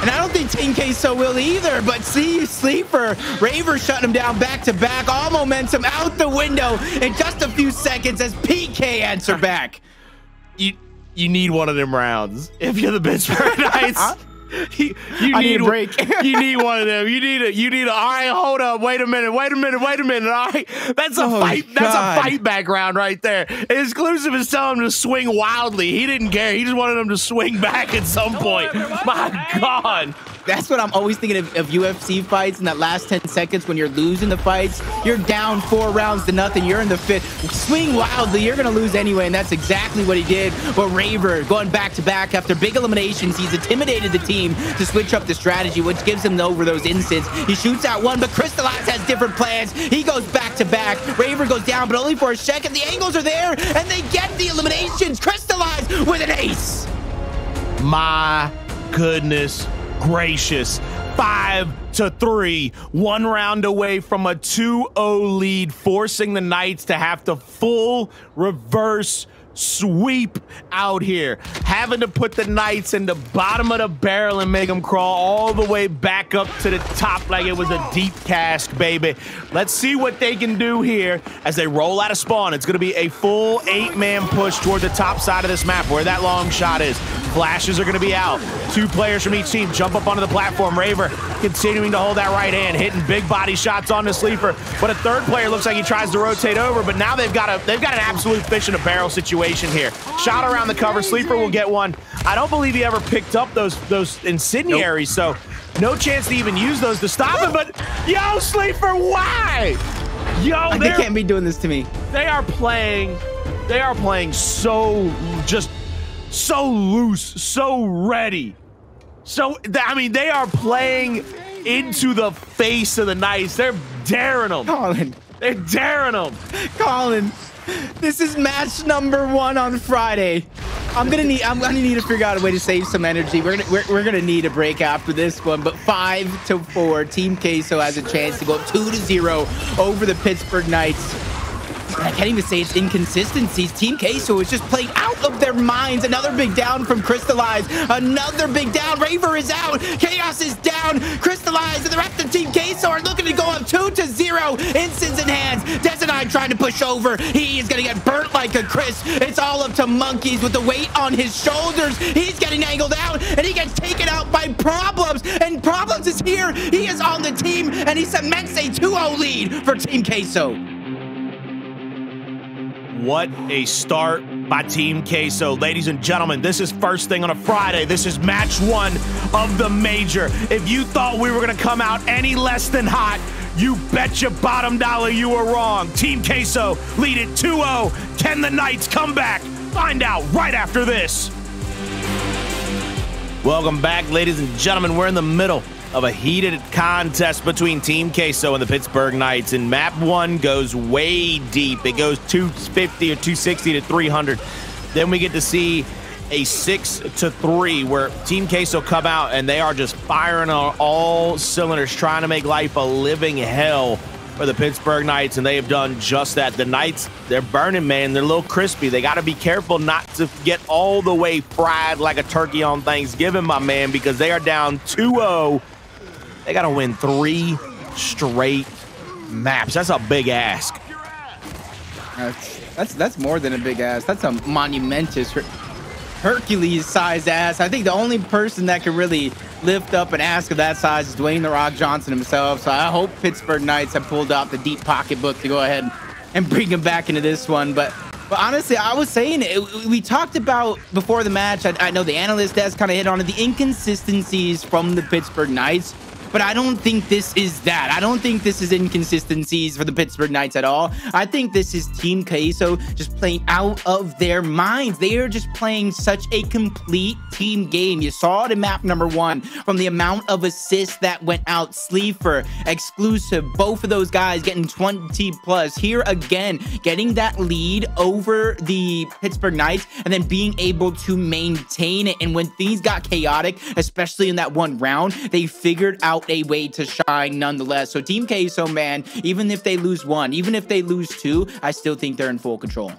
And I don't think Team Queso will either, but see Sleeper, Raver shutting him down back to back. All momentum out the window in just a few seconds as PK answer back. You need one of them rounds if you're the Pittsburgh Knights. You I need a break. You need one of them. You need a, all right, hold up. Wait a minute. All right. That's a fight. That's a fight background right there. Exclusive is telling him to swing wildly. He didn't care. He just wanted him to swing back at some point. My God. That's what I'm always thinking of UFC fights in that last 10 seconds when you're losing the fights. You're down 4 rounds to nothing. You're in the 5th. Swing wildly. You're going to lose anyway, and that's exactly what he did. But Raver going back-to-back after big eliminations. He's intimidated the team to switch up the strategy, which gives him over those instants. He shoots out one, but Cristalize has different plans. He goes back-to-back. Raver goes down, but only for a second. The angles are there, and they get the eliminations. Cristalize with an ace. My goodness gracious. 5-3, 1 round away from a 2-0 lead, forcing the Knights to have to full reverse sweep out here, having to put the Knights in the bottom of the barrel and make them crawl all the way back up to the top like it was a deep cask, baby. Let's see what they can do here as they roll out of spawn. It's going to be a full 8-man push toward the top side of this map where that long shot is. Flashes are going to be out. 2 players from each team jump up onto the platform. Raver continuing to hold that right hand, hitting big body shots on the Sleeafer, but a 3rd player looks like he tries to rotate over, but now they've got an absolute fish in a barrel situation here. Shot around the cover. Sleeafer will get one. I don't believe he ever picked up those incendiaries, so no chance to even use those to stop him. But yo, Sleeafer, why? Yo, they can't be doing this to me. They are playing so loose, so ready. I mean, they are playing into the face of the Knights. They're daring them. Colin. They're daring them. Colin. This is match number 1 on Friday. I'm gonna need to figure out a way to save some energy. We're gonna need a break after this one. But 5-4, Team Queso has a chance to go up 2-0 over the Pittsburgh Knights. I can't even say it's inconsistencies. Team Queso is just playing out of their minds. Another big down from Cristalize. Another big down. Raver is out. Chaoz is down. Cristalize and the rest of Team Queso are looking to go up 2-0. Instants in hands. Dezo trying to push over. He is going to get burnt like a crisp. It's all up to Monkyz with the weight on his shoulders. He's getting angled out, and he gets taken out by Problems. And Problems is here. He is on the team, and he cements a 2-0 lead for Team Queso. What a start by Team Queso. Ladies and gentlemen, this is first thing on a Friday. This is match 1 of the major. If you thought we were going to come out any less than hot, you bet your bottom dollar you were wrong. Team Queso lead it 2-0. Can the Knights come back? Find out right after this. Welcome back, ladies and gentlemen. We're in the middle of a heated contest between Team Queso and the Pittsburgh Knights, and map 1 goes way deep. It goes 250 or 260 to 300. Then we get to see a 6-3 where Team Queso come out and they are just firing on all cylinders, trying to make life a living hell for the Pittsburgh Knights, and they have done just that. The Knights, they're burning, man. They're a little crispy. They got to be careful not to get all the way fried like a turkey on Thanksgiving, my man, because they are down 2-0. They got to win 3 straight maps. That's a big ask. That's more than a big ass. That's a monumentous Hercules-sized ass. I think the only person that can really lift up an ask of that size is Dwayne "The Rock" Johnson himself. So I hope Pittsburgh Knights have pulled out the deep pocketbook to go ahead and bring him back into this one. But honestly, I was saying, we talked about before the match, I know the analyst desk kind of hit on it, the inconsistencies from the Pittsburgh Knights. But I don't think this is that. I don't think this is inconsistencies for the Pittsburgh Knights at all. I think this is Team Queso just playing out of their minds. They are just playing such a complete team game. You saw it in map number 1 from the amount of assists that went out. Sleeafer, Exclusive, both of those guys getting 20 plus. Here again, getting that lead over the Pittsburgh Knights and then being able to maintain it. And when things got chaotic, especially in that 1 round, they figured out a way to shine nonetheless. So Team Queso, man, even if they lose 1, even if they lose 2, I still think they're in full control.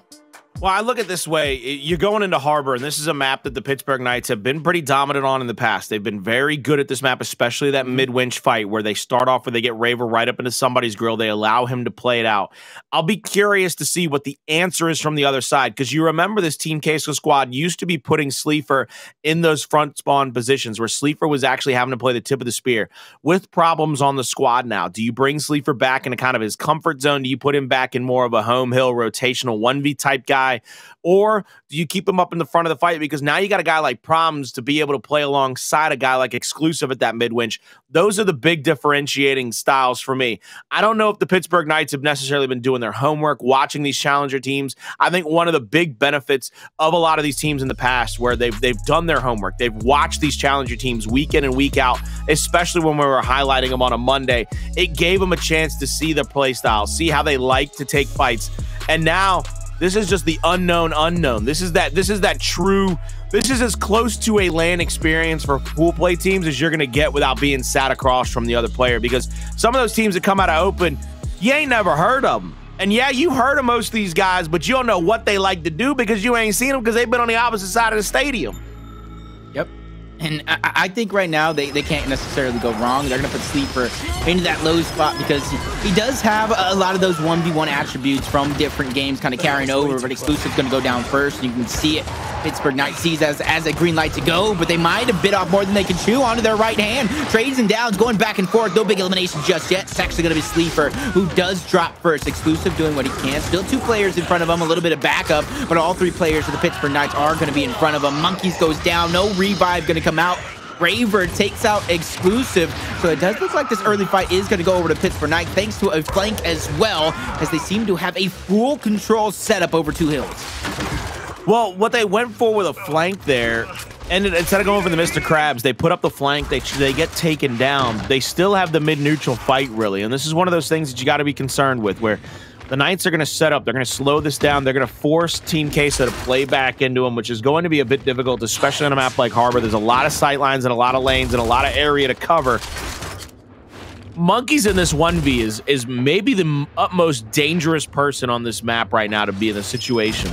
Well, I look at it this way. You're going into Harbor, and this is a map that the Pittsburgh Knights have been pretty dominant on in the past. They've been very good at this map, especially that mid-winch fight where they start off where they get Raver right up into somebody's grill. They allow him to play it out. I'll be curious to see what the answer is from the other side, because you remember this Team Queso squad used to be putting Sleeafer in those front spawn positions where Sleeafer was actually having to play the tip of the spear. With problems on the squad now, do you bring Sleeafer back into kind of his comfort zone? Do you put him back in more of a home hill rotational 1v type guy? Or do you keep him up in the front of the fight? Because now you got a guy like Proms to be able to play alongside a guy like Exclusive at that mid-winch. Those are the big differentiating styles for me. I don't know if the Pittsburgh Knights have necessarily been doing their homework, watching these challenger teams. I think one of the big benefits of a lot of these teams in the past where they've done their homework, they've watched these challenger teams week in and week out, especially when we were highlighting them on a Monday. It gave them a chance to see the play style, see how they like to take fights. And now this is just the unknown unknown. This is as close to a LAN experience for pool play teams as you're going to get without being sat across from the other player, because some of those teams that come out of open, you ain't never heard of them. And yeah, you heard of most of these guys, but you don't know what they like to do because you ain't seen them because they've been on the opposite side of the stadium. Yep. And I think right now they can't necessarily go wrong. They're going to put Sleeafer into that low spot because he does have a lot of those 1v1 attributes from different games kind of carrying over, but Exclusive's going to go down first. You can see it. Pittsburgh Knights sees as a green light to go, but they might have bit off more than they can chew onto their right hand. Trades and downs going back and forth. No big elimination just yet. It's actually going to be Sleeafer who does drop first. Exclusive doing what he can. Still 2 players in front of him, a little bit of backup, but all 3 players of the Pittsburgh Knights are going to be in front of him. Monkyz goes down. No revive going to come out. Raver takes out Exclusive. So it does look like this early fight is going to go over to Pittsburgh Knights thanks to a flank as well, as they seem to have a full control setup over 2 hills. Well, what they went for with a flank there, and instead of going for the Mr. Krabs, they put up the flank, they get taken down. They still have the mid-neutral fight, really. And this is one of those things that you got to be concerned with, where the Knights are going to set up. They're going to slow this down. They're going to force Team Queso to play back into them, which is going to be a bit difficult, especially on a map like Harbor. There's a lot of sight lines and a lot of lanes and a lot of area to cover. Monkyz in this 1v is maybe the utmost dangerous person on this map right now to be in this situation.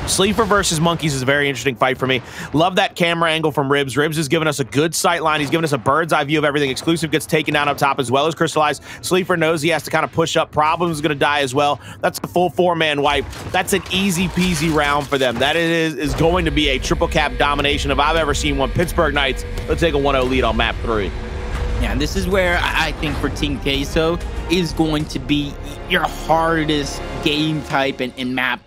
Sleeafer versus Monkyz is a very interesting fight for me. Love that camera angle from Ribs. Ribs has given us a good sight line. He's given us a bird's eye view of everything. Exclusive gets taken down up top as well as Cristalize. Sleeafer knows he has to kind of push up. Problem's going to die as well. That's a full 4-man wipe. That's an easy peasy round for them. That is going to be a triple cap domination if I've ever seen one. Pittsburgh Knights, let's take a 1-0 lead on map 3. Yeah, and this is where I think for Team Queso is going to be your hardest game type and map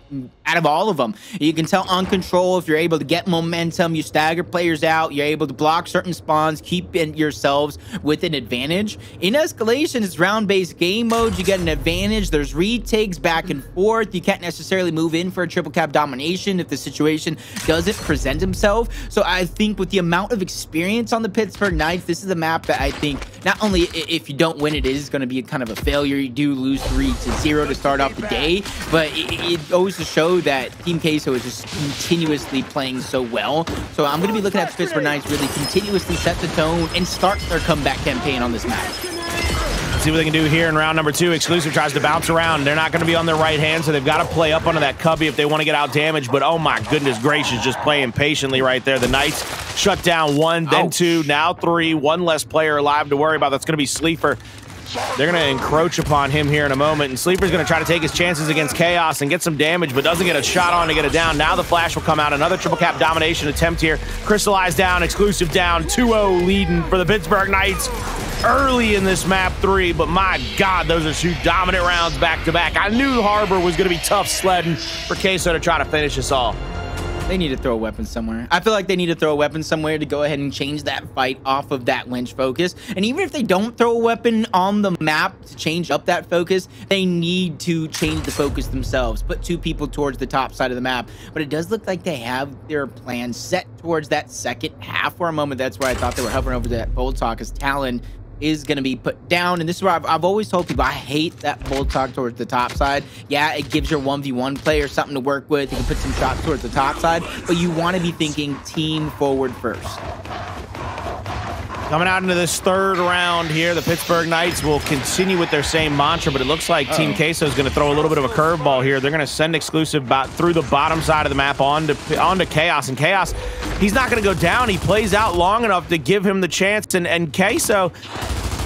out of all of them. You can tell on control, if you're able to get momentum, you stagger players out, you're able to block certain spawns, keep yourselves with an advantage. In Escalation, it's round-based game modes. You get an advantage. There's retakes back and forth. You can't necessarily move in for a triple cap domination if the situation doesn't present himself. So I think with the amount of experience on the Pittsburgh Knights, this is a map that I think not only if you don't win, it is going to be kind of a failure. You do lose 3-0 to start off the day, but it goes to show that Team Queso is just continuously playing so well. So I'm going to be looking at the Pittsburgh Knights really continuously set the tone and start their comeback campaign on this map. Let's see what they can do here in round number 2. Exclusive tries to bounce around. They're not going to be on their right hand, so they've got to play up onto that cubby if they want to get out damage. But oh my goodness gracious, just playing patiently right there. The Knights shut down 1, then 2, now 3. 1 less player alive to worry about. That's going to be Sleeafer. They're going to encroach upon him here in a moment, and Sleeper's going to try to take his chances against Chaoz and get some damage, but doesn't get a shot on to get it down. Now the flash will come out. Another triple cap domination attempt here. Cristalize down, Exclusive down, 2-0 leading for the Pittsburgh Knights early in this map 3, but my God, those are 2 dominant rounds back-to-back. I knew Harbor was going to be tough sledding for Queso to try to finish us all. They need to throw a weapon somewhere. I feel like they need to throw a weapon somewhere to go ahead and change that fight off of that lynch focus. And even if they don't throw a weapon on the map to change up that focus, they need to change the focus themselves. Put 2 people towards the top side of the map. But it does look like they have their plan set towards that second half. For a moment, that's where I thought they were hovering over that bold talk as Talon is going to be put down. And this is where I've always told people I hate that bold talk towards the top side. Yeah, it gives your 1v1 player something to work with. You can put some shots towards the top side, but you want to be thinking team forward first. Coming out into this third round here, the Pittsburgh Knights will continue with their same mantra, but it looks like Team Queso is going to throw a little bit of a curveball here. They're going to send Exclusive through the bottom side of the map onto Chaoz, and Chaoz, he's not going to go down. He plays out long enough to give him the chance, and Queso,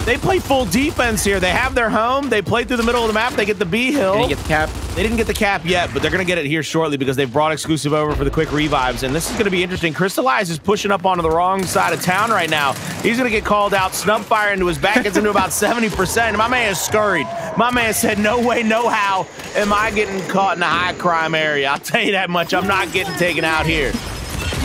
they play full defense here. They have their home. They play through the middle of the map. They get the B hill. Did he get the cap? They didn't get the cap yet, but they're going to get it here shortly because they've brought Exclusive over for the quick revives. And this is going to be interesting. Cristalize is pushing up onto the wrong side of town right now. He's going to get called out. Snub fire into his back. Gets into about 70%. My man is scurried. My man said, no way, no how am I getting caught in a high crime area. I'll tell you that much. I'm not getting taken out here.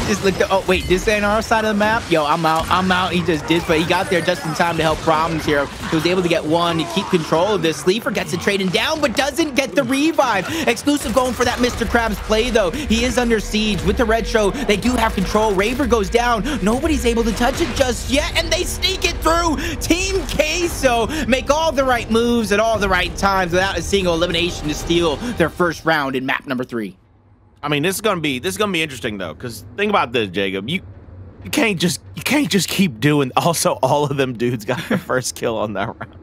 Just looked at, oh wait, this ain't our side of the map. Yo, I'm out. He just did, but he got there just in time to help problems here. He was able to get one to keep control of this. Sleeafer gets it trading down, but doesn't get the revive. Exclusive going for that Mr. Krabs play though. He is under siege with the retro. They do have control. Raver goes down. Nobody's able to touch it just yet, and they sneak it through. Team Queso make all the right moves at all the right times without a single elimination to steal their first round in map number 3. I mean, this is gonna be interesting though, because think about this, Jacob. You can't just keep doing. Also, all of them dudes got their first kill on that round.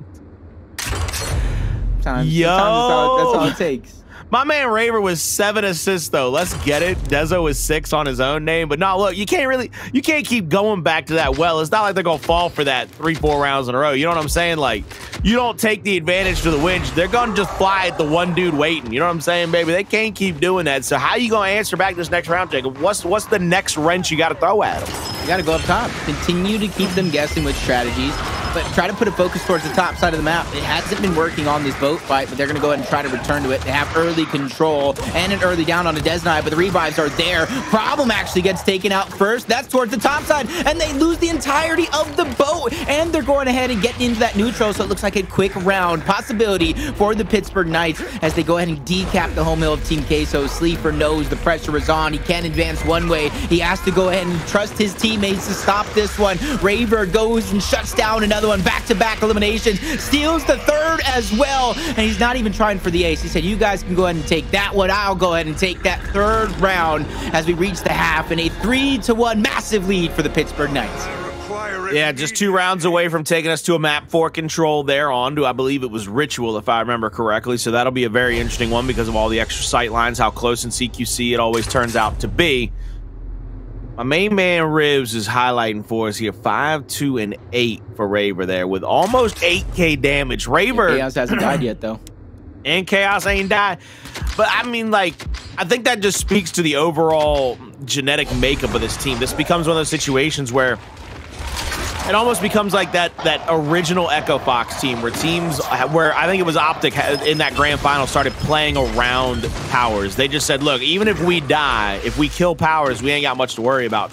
Sometimes that's all it takes. My man Raver was 7 assists though. Let's get it. Dezo was 6 on his own name. But no, look, you can't keep going back to that well. It's not like they're gonna fall for that 3-4 rounds in a row. You know what I'm saying? Like, you don't take the advantage to the winch. They're gonna just fly at the one dude waiting. You know what I'm saying, baby? They can't keep doing that. So how you gonna answer back this next round, Jacob? What's the next wrench you gotta throw at them? You gotta go up top. Continue to keep them guessing with strategies, but try to put a focus towards the top side of the map. It hasn't been working on this boat fight, but they're gonna go ahead and try to return to it. They have early control and an early down on a Desnai, but the revives are there. Problem actually gets taken out first. That's towards the top side, and they lose the entirety of the boat, and they're going ahead and getting into that neutral, so it looks like a quick round possibility for the Pittsburgh Knights as they go ahead and decap the home hill of Team Queso. Sleeafer knows the pressure is on. He can't advance one way. He has to go ahead and trust his teammates to stop this one. Raver goes and shuts down another one. Back-to-back eliminations. Steals the third as well, and he's not even trying for the ace. He said, you guys can go ahead and take that one. I'll go ahead and take that third round as we reach the half in a 3-1 massive lead for the Pittsburgh Knights. Yeah, just 2 rounds away from taking us to a map 4 control there on to, I believe it was Ritual, if I remember correctly. So that'll be a very interesting one because of all the extra sight lines, how close in CQC it always turns out to be. My main man Ribs is highlighting for us here 5, 2, and 8 for Raver there with almost 8k damage. Raver. Chaoz hasn't died yet though. And Chaoz ain't died. But I mean, like, I think that just speaks to the overall genetic makeup of this team. This becomes one of those situations where it almost becomes like that original Echo Fox team where I think it was Optic in that grand final started playing around Powers. They just said, look, even if we die, if we kill Powers, we ain't got much to worry about.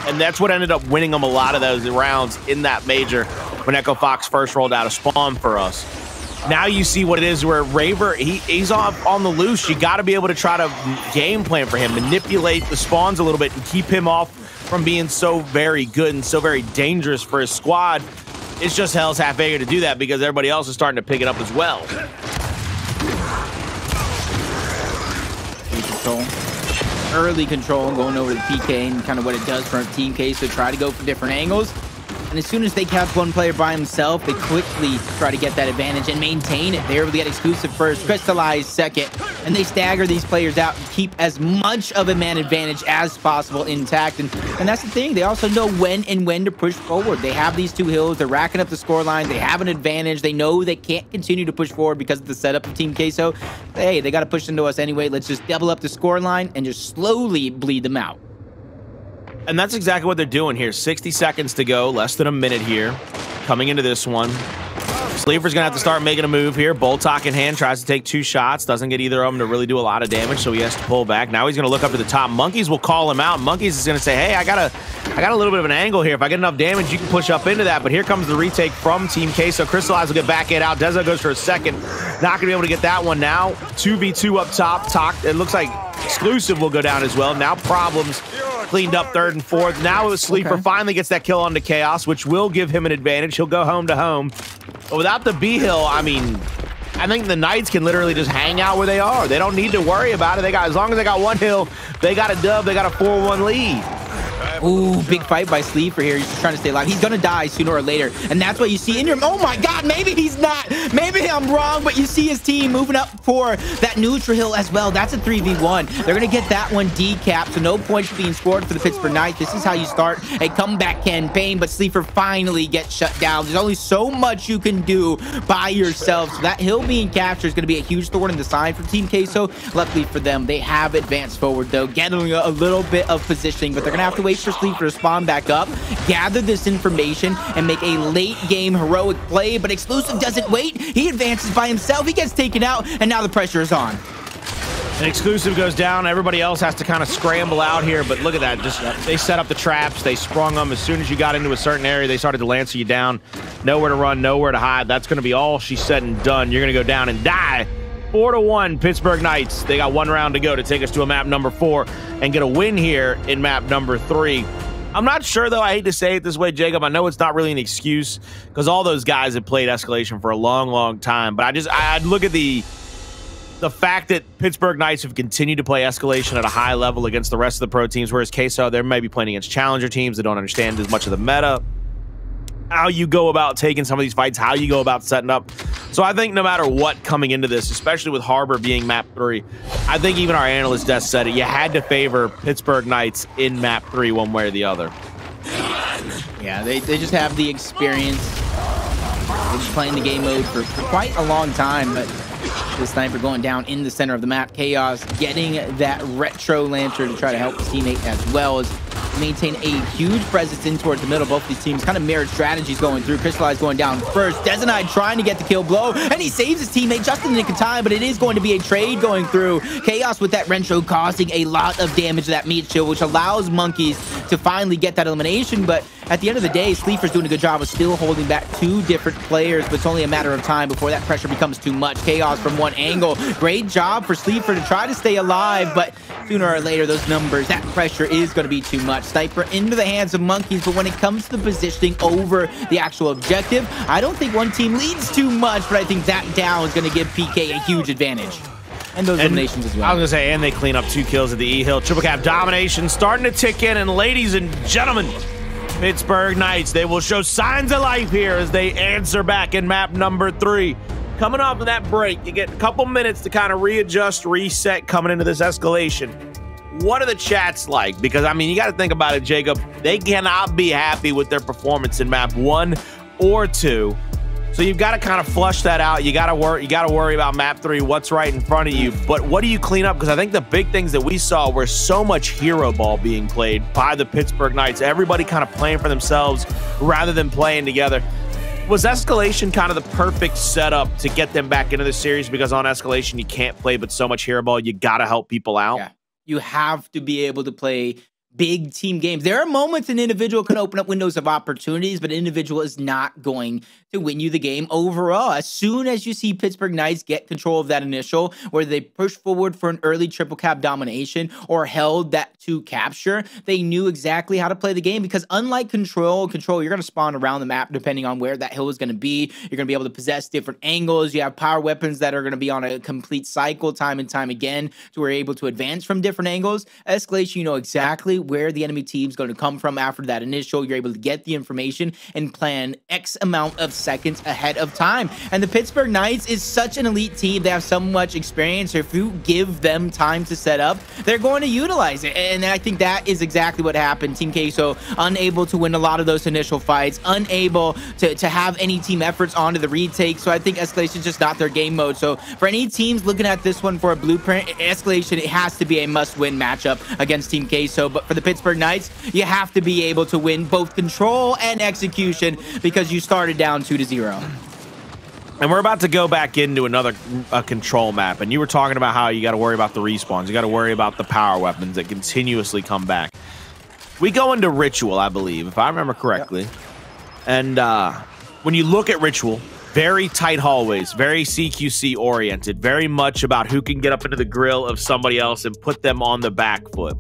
And that's what ended up winning them a lot of those rounds in that major when Echo Fox first rolled out of spawn for us. Now you see what it is where Raver, he's on the loose. You got to be able to try to game plan for him, manipulate the spawns a little bit and keep him off from being so very good and so very dangerous for his squad. It's just hell's half-acre to do that because everybody else is starting to pick it up as well. Control. Early control going over to the PK and kind of what it does for Team Queso. Try to go for different angles. And as soon as they catch one player by himself, they quickly try to get that advantage and maintain it. They're able to get Exclusive first, Cristalize second, and they stagger these players out and keep as much of a man advantage as possible intact. And that's the thing. They also know when to push forward. They have these 2 hills. They're racking up the scoreline. They have an advantage. They know they can't continue to push forward because of the setup of Team Queso. Hey, they got to push into us anyway. Let's just double up the scoreline and just slowly bleed them out. And that's exactly what they're doing here. 60 seconds to go, less than a minute here. Coming into this one. Sleeafer's gonna have to start making a move here. Boltok in hand, tries to take 2 shots. Doesn't get either of them to really do a lot of damage, so he has to pull back. Now he's gonna look up to the top. Monkyz will call him out. Monkyz is gonna say, hey, I got a little bit of an angle here. If I get enough damage, you can push up into that. But here comes the retake from Team Queso. Cristalize will get back it out. Dezo goes for a second. Not gonna be able to get that one now. 2v2 up top. It looks like Exclusive will go down as well. Now Problems cleaned up 3rd and 4th. Now it was Sleeafer finally gets that kill onto Chaoz, which will give him an advantage. He'll go home to home. But without the B hill, I mean, I think the Knights can literally just hang out where they are. They don't need to worry about it. As long as they got 1 hill, they got a dub. They got a 4-1 lead. Ooh, big fight by Sleeafer here. He's just trying to stay alive. He's gonna die sooner or later, and that's what you see in your. Oh my God, maybe he's not. Maybe I'm wrong, but you see his team moving up for that neutral hill as well. That's a 3v1. They're gonna get that one decapped, so no points being scored for the Pittsburgh Knights. This is how you start a comeback campaign, but Sleeafer finally gets shut down. There's only so much you can do by yourself, so that hill being captured is gonna be a huge thorn in the side for Team Queso. Luckily for them, they have advanced forward though, getting a little bit of positioning, but they're gonna have to wait for Sleeafer to spawn back up, gather this information, and make a late game heroic play. But Exclusive doesn't wait. He advances by himself. He gets taken out, and now the pressure is on. And Exclusive goes down. Everybody else has to kind of scramble out here, but look at that. Just they set up the traps. They sprung them. As soon as you got into a certain area, they started to lancer you down. Nowhere to run, nowhere to hide. That's going to be all she's said and done. You're going to go down and die. 4-1 Pittsburgh Knights. They got one round to go to take us to a map number 4 and get a win here in map number 3. I'm not sure, though. I hate to say it this way, Jacob. I know it's not really an excuse because all those guys have played Escalation for a long, long time. But I'd look at the fact that Pittsburgh Knights have continued to play Escalation at a high level against the rest of the pro teams, whereas Queso, they may be playing against challenger teams that don't understand as much of the meta, how you go about taking some of these fights, how you go about setting up. So I think no matter what coming into this, especially with Harbor being map 3, I think even our analyst desk said it, you had to favor Pittsburgh Knights in map 3 one way or the other. Yeah, they just have the experience. They've been playing the game mode for quite a long time, but the sniper going down in the center of the map. Chaoz getting that retro lantern to try to help his teammate as well as maintain a huge presence in towards the middle. Both these teams kind of mirrored strategies going through. Cristalize going down first. Dezo trying to get the kill blow, and he saves his teammate just in the nick of time, but it is going to be a trade going through. Chaoz with that retro causing a lot of damage to that meat shield, which allows Monkyz to finally get that elimination. But at the end of the day, Sleeafer's doing a good job of still holding back 2 different players, but it's only a matter of time before that pressure becomes too much. Chaoz from one angle. Great job for Sleeafer to try to stay alive, but sooner or later, those numbers, that pressure is going to be too much. Sniper into the hands of Monkyz, but when it comes to the positioning over the actual objective, I don't think one team leads too much, but I think that down is going to give PK a huge advantage. And those eliminations as well. I was going to say, and they clean up 2 kills at the E-Hill. Triple cap domination starting to tick in, and ladies and gentlemen, Pittsburgh Knights, they will show signs of life here as they answer back in map number 3. Coming off of that break, you get a couple minutes to kind of readjust, reset coming into this escalation. What are the chats like? Because, I mean, you got to think about it, Jacob. They cannot be happy with their performance in map 1 or 2. So you've got to kind of flush that out. You got to worry about map 3, what's right in front of you. But what do you clean up? Because I think the big things that we saw were so much hero ball being played by the Pittsburgh Knights. Everybody kind of playing for themselves rather than playing together. Was Escalation kind of the perfect setup to get them back into the series? Because on Escalation, you can't play but so much hero ball. You got to help people out. Yeah. You have to be able to play big team games. There are moments an individual can open up windows of opportunities, but an individual is not going to win you the game overall. As soon as you see Pittsburgh Knights get control of that initial, where they push forward for an early triple cap domination or held that to capture, they knew exactly how to play the game, because unlike Control, you're going to spawn around the map depending on where that hill is going to be. You're going to be able to possess different angles. You have power weapons that are going to be on a complete cycle time and time again, so we're able to advance from different angles. Escalation, you know exactly where the enemy team's going to come from after that initial. You're able to get the information and plan X amount of seconds ahead of time. And the Pittsburgh Knights is such an elite team. They have so much experience. So if you give them time to set up, they're going to utilize it. And I think that is exactly what happened. Team Queso unable to win a lot of those initial fights, unable to have any team efforts onto the retake. So I think Escalation is just not their game mode. So for any teams looking at this one for a blueprint, Escalation, it has to be a must-win matchup against Team Queso. But for the Pittsburgh Knights, you have to be able to win both control and execution, because you started down 2-0. And we're about to go back into another control map. And you were talking about how you got to worry about the respawns. You got to worry about the power weapons that continuously come back. We go into Ritual, I believe, if I remember correctly. Yep. And when you look at Ritual, very tight hallways, very CQC oriented, very much about who can get up into the grill of somebody else and put them on the back foot.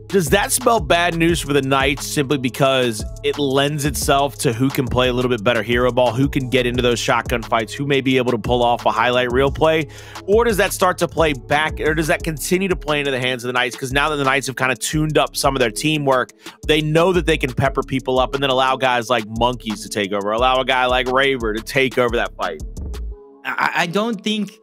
Does that spell bad news for the Knights simply because it lends itself to who can play a little bit better hero ball, who can get into those shotgun fights, who may be able to pull off a highlight reel play? Or does that start to play back, or does that continue to play into the hands of the Knights? Because now that the Knights have kind of tuned up some of their teamwork, they know that they can pepper people up and then allow guys like Monkyz to take over, allow a guy like Raver to take over that fight. I don't think...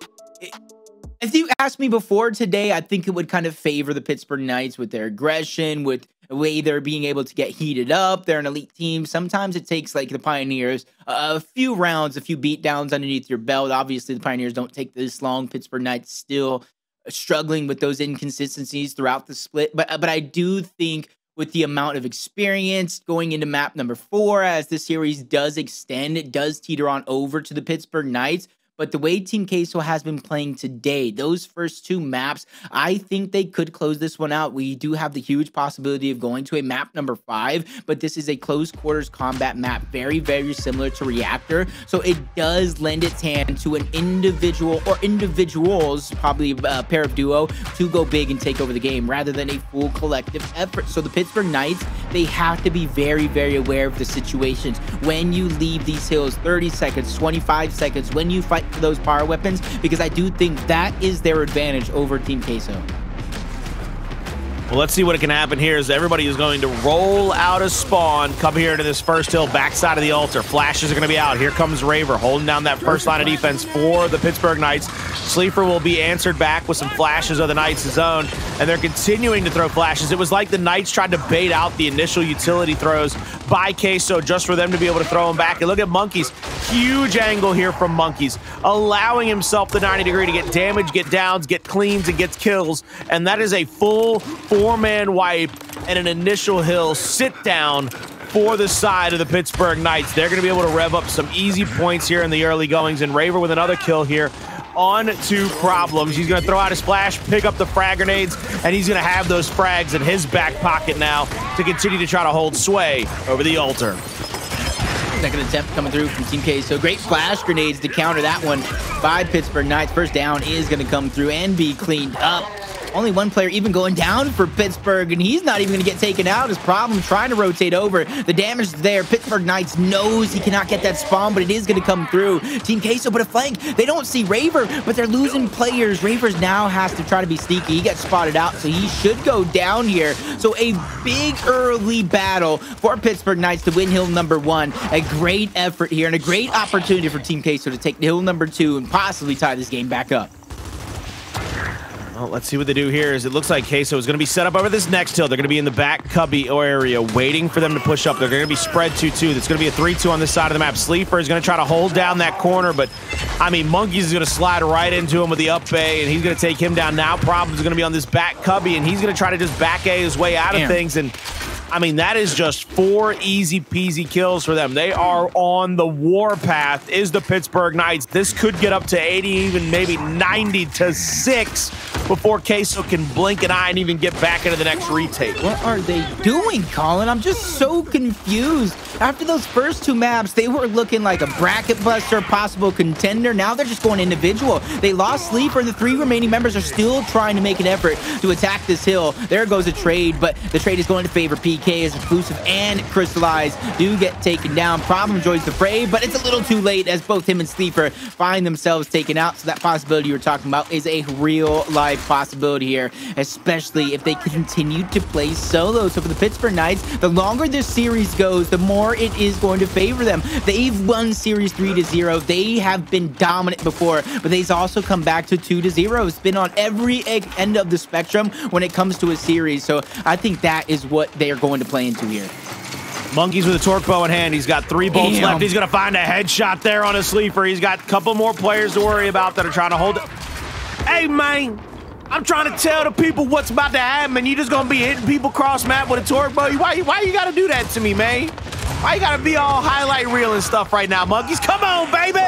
If you asked me before today, I think it would kind of favor the Pittsburgh Knights with their aggression, with the way they're being able to get heated up. They're an elite team. Sometimes it takes, like the Pioneers, a few rounds, a few beatdowns underneath your belt. Obviously, the Pioneers don't take this long. Pittsburgh Knights still struggling with those inconsistencies throughout the split. But I do think with the amount of experience going into map number 4, as the series does extend, it does teeter on over to the Pittsburgh Knights. But the way Team Queso has been playing today, those first 2 maps, I think they could close this one out. We do have the huge possibility of going to a map number 5, but this is a close quarters combat map, very, very similar to Reactor. So it does lend its hand to an individual or individuals, probably a pair of duo, to go big and take over the game rather than a full collective effort. So the Pittsburgh Knights, they have to be very, very aware of the situations. When you leave these hills 30 seconds, 25 seconds, when you fight for those power weapons, because I do think that is their advantage over Team Queso. Well, let's see what can happen here as everybody is going to roll out of spawn, come here to this first hill, backside of the altar. Flashes are going to be out. Here comes Raver holding down that first line of defense for the Pittsburgh Knights. Sleeafer will be answered back with some flashes of the Knights' zone, and they're continuing to throw flashes. It was like the Knights tried to bait out the initial utility throws by Queso just for them to be able to throw them back. And look at Monkyz. Huge angle here from Monkyz, allowing himself the 90-degree to get damage, get downs, get cleans, and gets kills. And that is a full 4-man wipe and an initial hill sit down for the side of the Pittsburgh Knights. They're going to be able to rev up some easy points here in the early goings, and Raver with another kill here on to problems. He's going to throw out his flash, pick up the frag grenades, and he's going to have those frags in his back pocket now to continue to try to hold sway over the altar. Second attempt coming through from Team Queso. Great flash grenades to counter that one by Pittsburgh Knights. First down is going to come through and be cleaned up. Only one player even going down for Pittsburgh, and he's not even going to get taken out. His problem trying to rotate over. The damage is there. Pittsburgh Knights knows he cannot get that spawn, but it is going to come through. Team Queso put a flank. They don't see Raver, but they're losing players. Raver now has to try to be sneaky. He gets spotted out, so he should go down here. So a big early battle for Pittsburgh Knights to win hill number 1. A great effort here and a great opportunity for Team Queso to take hill number 2 and possibly tie this game back up. Well, let's see what they do here. It looks like Queso is going to be set up over this next hill. They're going to be in the back cubby area waiting for them to push up. They're going to be spread 2-2. There's going to be a 3-2 on this side of the map. Sleeafer is going to try to hold down that corner, but I mean, Monkyz is going to slide right into him with the up A, and he's going to take him down. Now Problem's going to be on this back cubby, and he's going to try to just back A his way out of things. And I mean, that is just 4 easy peasy kills for them. They are on the warpath, is the Pittsburgh Knights. This could get up to 80, even maybe 90-6 before Queso can blink an eye and even get back into the next retake. What are they doing, Colin? I'm just so confused. After those first 2 maps, they were looking like a bracket buster, possible contender. Now they're just going individual. They lost Sleeafer, and the 3 remaining members are still trying to make an effort to attack this hill. There goes a trade, but the trade is going to favor PK as Exclusive and Cristalize do get taken down. Problem joins the fray, but it's a little too late as both him and Sleeafer find themselves taken out. So that possibility you were talking about is a real-life possibility here, especially if they continue to play solo. So for the Pittsburgh Knights, the longer this series goes, the more it is going to favor them. They've won series 3-0. They have been dominant before, but they've also come back to 2-0. It's been on every end of the spectrum when it comes to a series. So I think that is what they are going to play into here. Monkyz with a torque bow in hand. He's got 3 bolts left. He's going to find a headshot there on a Sleeafer. He's got a couple more players to worry about that are trying to hold it. Hey, man, I'm trying to tell the people what's about to happen. You just going to be hitting people cross-map with a torque bow? Why you got to do that to me, man? Why you got to be all highlight reel and stuff right now, Monkyz? Come on, baby!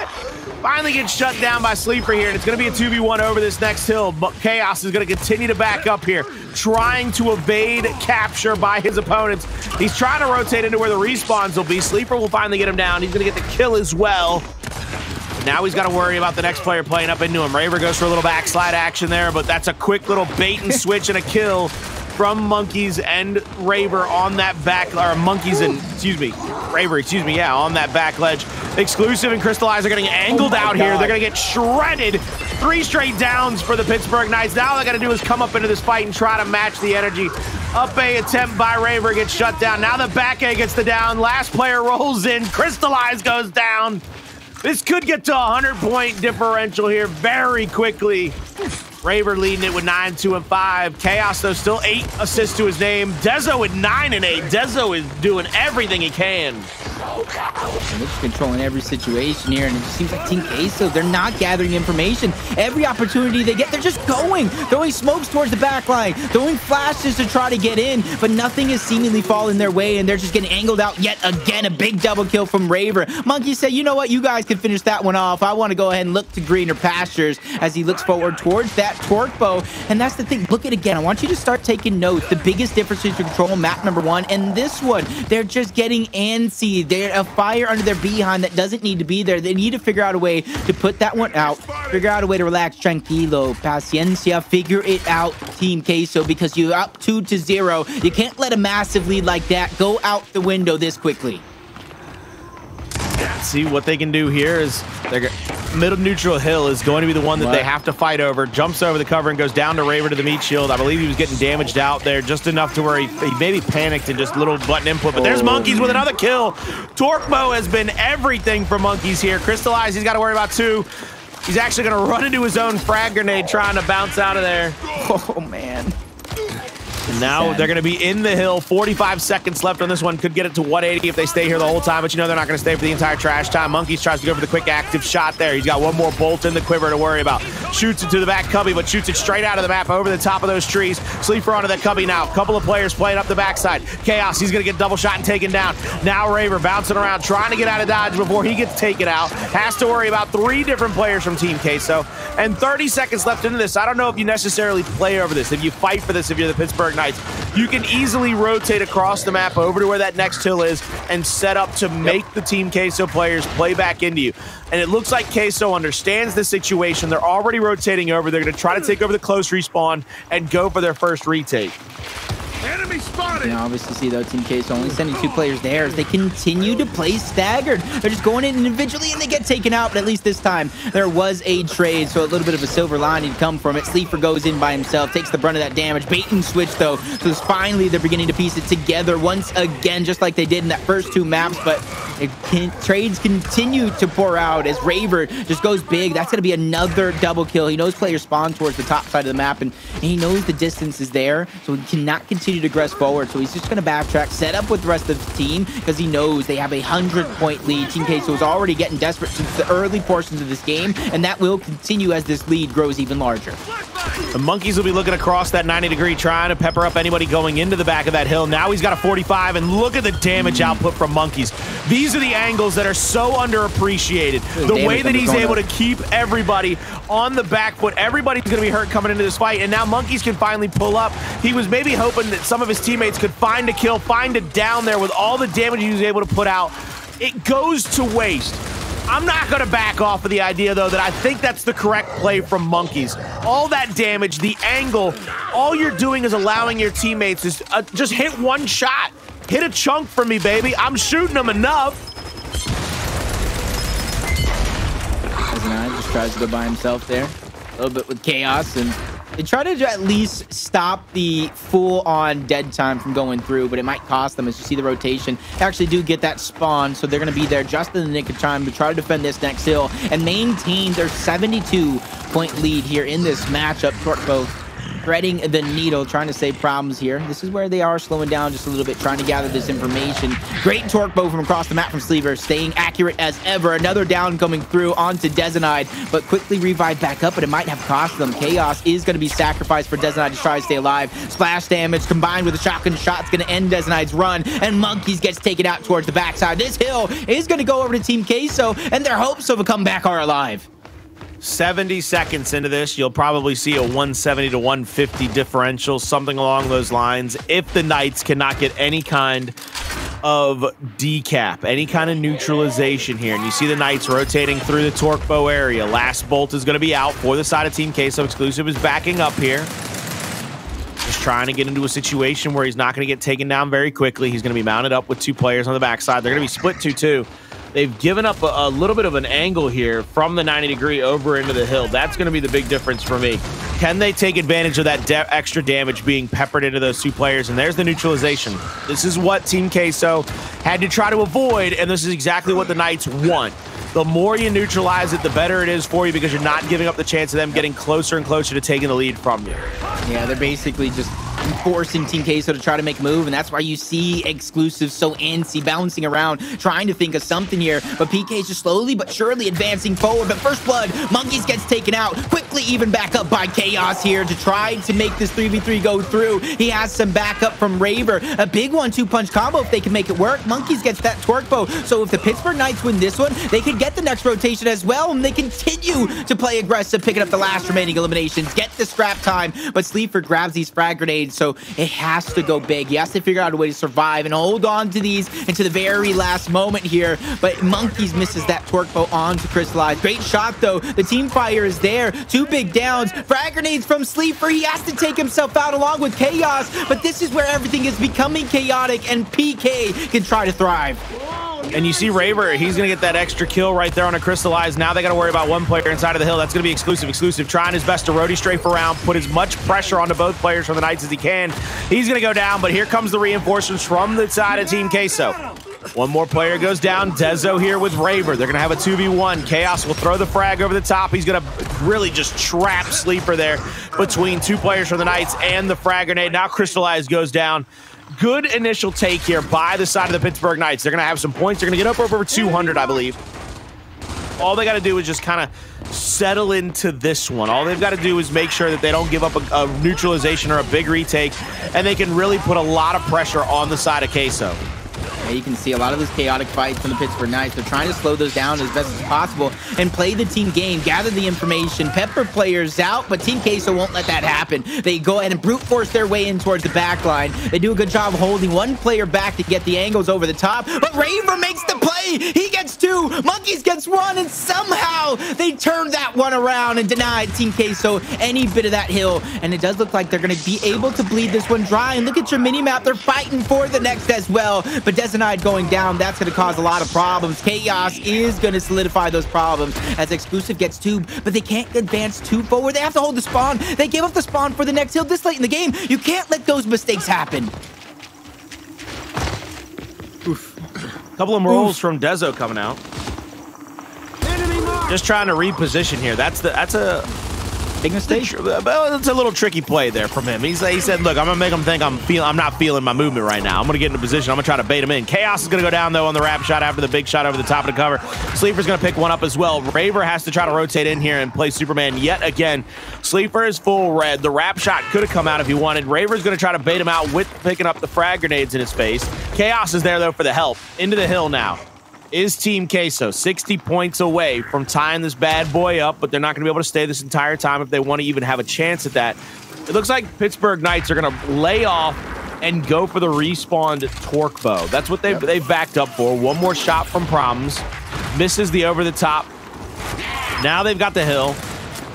Finally gets shut down by Sleeafer here, and it's going to be a 2v1 over this next hill. But Chaoz is going to continue to back up here, trying to evade capture by his opponents. He's trying to rotate into where the respawns will be. Sleeafer will finally get him down. He's going to get the kill as well. But now he's got to worry about the next player playing up into him. Raver goes for a little backslide action there, but that's a quick little bait and switch and a kill from Monkyz and Raver on that back, or Monkyz and, Raver, yeah, on that back ledge. Exclusive and Cristalize are getting angled out here. They're going to get shredded. 3 straight downs for the Pittsburgh Knights. Now all they got to do is come up into this fight and try to match the energy. Up A attempt by Raver gets shut down. Now the back A gets the down. Last player rolls in. Cristalize goes down. This could get to a 100-point differential here very quickly. Raver leading it with 9, 2, and 5. Chaoz, though, still 8 assists to his name. Dezo with 9 and 8. Dezo is doing everything he can. And they're just controlling every situation here, and it just seems like Team Queso, they're not gathering information. Every opportunity they get, they're just going. Throwing smokes towards the back line, throwing flashes to try to get in, but nothing is seemingly falling their way, and they're just getting angled out yet again. A big double kill from Raver. Monkyz said, you know what, you guys can finish that one off. I want to go ahead and look to greener pastures as he looks forward towards that torque bow. And that's the thing, look at it again. I want you to start taking notes. The biggest difference is to control map number 1 and this one. They're just getting antsy. They're a fire under their behind that doesn't need to be there. They need to figure out a way to put that one out, figure out a way to relax. Tranquilo, paciencia, figure it out, Team Queso, because you're up 2-0. You can't let a massive lead like that go out the window this quickly. See what they can do here is middle neutral hill is going to be the one that they have to fight over. Jumps over the cover and goes down to Raver to the meat shield. I believe he was getting damaged out there just enough to where he maybe panicked and just little button input. But there's Monkyz with another kill. Torque bow has been everything for Monkyz here. Cristalize, he's got to worry about 2. He's actually going to run into his own frag grenade trying to bounce out of there. Oh, man. And now they're going to be in the hill. 45 seconds left on this one. Could get it to 180 if they stay here the whole time, but you know they're not going to stay for the entire trash time. Monkyz tries to go for the quick active shot there. He's got one more bolt in the quiver to worry about. Shoots it to the back cubby, but shoots it straight out of the map over the top of those trees. Sleeafer onto that cubby now. Couple of players playing up the backside. Chaoz, he's going to get double shot and taken down. Now Raver bouncing around, trying to get out of dodge before he gets taken out. Has to worry about 3 different players from Team Queso. And 30 seconds left into this. I don't know if you necessarily play over this, if you fight for this, if you're the Pittsburgh Knights. You can easily rotate across the map over to where that next hill is and set up to make the Team Queso players play back into you. And it looks like Queso understands the situation. They're already rotating over. They're going to try to take over the close respawn and go for their first retake. Enemy spotted! You can obviously see, though, Team Queso only sending 2 players there as they continue to play staggered. They're just going in individually and they get taken out, but at least this time there was a trade, so a little bit of a silver lining to come from it. Sleeafer goes in by himself, takes the brunt of that damage. Bait and switch, though, so finally they're beginning to piece it together once again, just like they did in that first 2 maps, but trades continue to pour out as Raver just goes big. That's going to be another double kill. He knows players spawn towards the top side of the map, and he knows the distance is there, so he cannot continue to progress forward. So he's just going to backtrack, set up with the rest of the team, because he knows they have a 100-point lead. Team Queso is already getting desperate since the early portions of this game, and that will continue as this lead grows even larger. The Monkyz will be looking across that 90-degree, trying to pepper up anybody going into the back of that hill. Now he's got a 45, and look at the damage output from Monkyz. These are the angles that are so underappreciated. The way that he's able to keep everybody on the back foot. Everybody's going to be hurt coming into this fight, and now Monkyz can finally pull up. He was maybe hoping that some of his teammates could find a kill, find a down there with all the damage he was able to put out. It goes to waste. I'm not going to back off of the idea, though, that I think that's the correct play from Monkyz. All that damage, the angle, all you're doing is allowing your teammates to just hit one shot. Hit a chunk for me, baby. I'm shooting them enough. Just tries to go by himself there. A little bit with Chaoz, and they try to at least stop the full-on dead time from going through, but it might cost them. As you see the rotation, they actually do get that spawn, so they're going to be there just in the nick of time to try to defend this next hill and maintain their 72-point lead here in this matchup. Torque threading the needle, trying to save problems here. This is where they are slowing down just a little bit, trying to gather this information. Great torque bow from across the map from Sleeafer, staying accurate as ever. Another down coming through onto Dezo, but quickly revived back up, but it might have cost them. Chaoz is going to be sacrificed for Dezo to try to stay alive. Splash damage combined with a shotgun shot's going to end Dezo's run, and Monkyz gets taken out towards the backside. This hill is going to go over to Team Queso, and their hopes of a comeback are alive. 70 seconds into this, you'll probably see a 170 to 150 differential, something along those lines, if the Knights cannot get any kind of decap, any kind of neutralization here. And you see the Knights rotating through the torque bow area. Last bolt is going to be out for the side of Team Queso. Exclusive is backing up here. Just trying to get into a situation where he's not going to get taken down very quickly. He's going to be mounted up with 2 players on the backside. They're going to be split 2-2. They've given up a little bit of an angle here from the 90-degree over into the hill. That's going to be the big difference for me. Can they take advantage of that extra damage being peppered into those 2 players? And there's the neutralization. This is what Team Queso had to try to avoid, and this is exactly what the Knights want. The more you neutralize it, the better it is for you because you're not giving up the chance of them getting closer and closer to taking the lead from you. Yeah, they're basically just forcing Team Queso to try to make a move, and that's why you see Exclusive so antsy, bouncing around, trying to think of something here. But PK is just slowly but surely advancing forward. But first blood, Monkyz gets taken out, quickly even back up by Chaoz here to try to make this 3v3 go through. He has some backup from Raver. A big 1-2 punch combo if they can make it work. Monkyz gets that torque bow. So if the Pittsburgh Knights win this one, they can get the next rotation as well, and they continue to play aggressive, picking up the last remaining eliminations, get the scrap time. But Sleeafer grabs these frag grenades, so it has to go big. He has to figure out a way to survive and hold on to these into the very last moment here. But Monkyz misses that torque bow onto Cristalize. Great shot though. The team fire is there. 2 big downs. Frag grenades from Sleeafer. He has to take himself out along with Chaoz. But this is where everything is becoming chaotic, and PK can try to thrive. And you see Raver, he's going to get that extra kill right there on a Cristalize. Now they got to worry about 1 player inside of the hill. That's going to be Exclusive trying his best to roadie strafe around, put as much pressure onto both players from the Knights as he can. He's going to go down, but here comes the reinforcements from the side of Team Queso. 1 more player goes down. Dezo here with Raver. They're going to have a 2v1. Chaoz will throw the frag over the top. He's going to really just trap Sleeafer there between 2 players from the Knights and the frag grenade. Now Cristalize goes down. Good initial take here by the side of the Pittsburgh Knights. They're going to have some points. They're going to get up over 200, I believe. All they got to do is just kind of settle into this one. All they've got to do is make sure that they don't give up a neutralization or a big retake, and they can really put a lot of pressure on the side of Queso. Yeah, you can see a lot of those chaotic fights from the Pittsburgh Knights. They're trying to slow those down as best as possible and play the team game, gather the information, pepper players out, but Team Queso won't let that happen. They go ahead and brute force their way in towards the back line. They do a good job of holding 1 player back to get the angles over the top, but Raver makes the play. He gets 2, Monkyz gets 1, and somehow they turn that one around and deny Team Queso any bit of that hill. And it does look like they're going to be able to bleed this one dry. And look at your mini-map. They're fighting for the next as well, but Dezo going down, that's going to cause a lot of problems. Chaoz is going to solidify those problems as Exclusive gets 2, but they can't advance too forward. They have to hold the spawn. They gave up the spawn for the next hill this late in the game. You can't let those mistakes happen. Oof. Couple of rolls from Dezo coming out. Just trying to reposition here. That's a big mistake. It's a little tricky play there from him. He said, look, I'm going to make him think I'm not feeling my movement right now. I'm going to get into position. I'm going to try to bait him in. Chaoz is going to go down, though, on the wrap shot after the big shot over the top of the cover. Sleeafer's going to pick one up as well. Raver has to try to rotate in here and play Superman yet again. Sleeafer is full red. The wrap shot could have come out if he wanted. Raver's going to try to bait him out with picking up the frag grenades in his face. Chaoz is there, though, for the help. Into the hill now is Team Queso, 60 points away from tying this bad boy up, but they're not going to be able to stay this entire time if they want to even have a chance at that. It looks like Pittsburgh Knights are going to lay off and go for the respawned torque bow. That's what they've backed up for. 1 more shot from Problems. Misses the over the top. Now they've got the hill.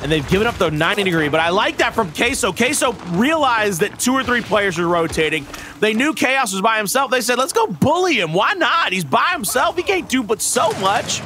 And they've given up the 90-degree, but I like that from Queso. Queso realized that 2 or 3 players were rotating. They knew Chaoz was by himself. They said, let's go bully him. Why not? He's by himself. He can't do but so much.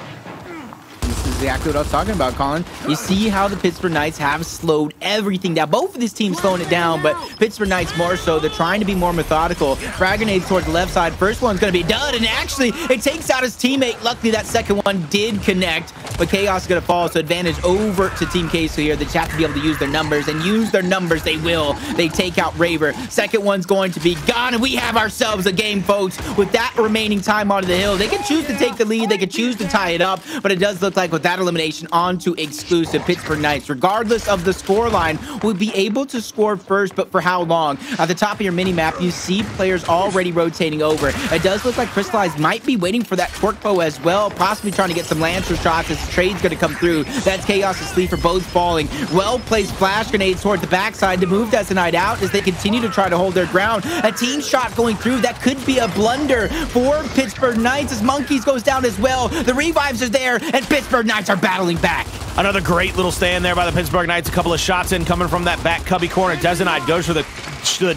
This is exactly what I was talking about, Colin. You see how the Pittsburgh Knights have slowed everything down. Both of these teams slowing it down, but Pittsburgh Knights more so. They're trying to be more methodical. Frag grenades towards the left side. First one's going to be done, and actually, it takes out his teammate. Luckily, that second one did connect, but Chaoz is going to fall, so advantage over to Team Queso here. They just have to be able to use their numbers, and use their numbers they will. They take out Raver. Second one's going to be gone, and we have ourselves a game, folks. With that remaining time onto the hill, they can choose to take the lead. They can choose to tie it up, but it does look like with that elimination onto Exclusive, Pittsburgh Knights, regardless of the scoreline, will be able to score first, but for how long? At the top of your mini-map, you see players already rotating over. It does look like Cristalize might be waiting for that torque bow as well, possibly trying to get some Lancer shots as the trade's going to come through. That's Chaoz and Sleeafer both falling. Well-placed flash grenades toward the backside to move Dezo out as they continue to try to hold their ground. A team shot going through. That could be a blunder for Pittsburgh Knights as Monkyz goes down as well. The revives are there, and Pittsburgh Knights are battling back. Another great little stand there by the Pittsburgh Knights. A couple of shots in coming from that back cubby corner. Dezo goes for the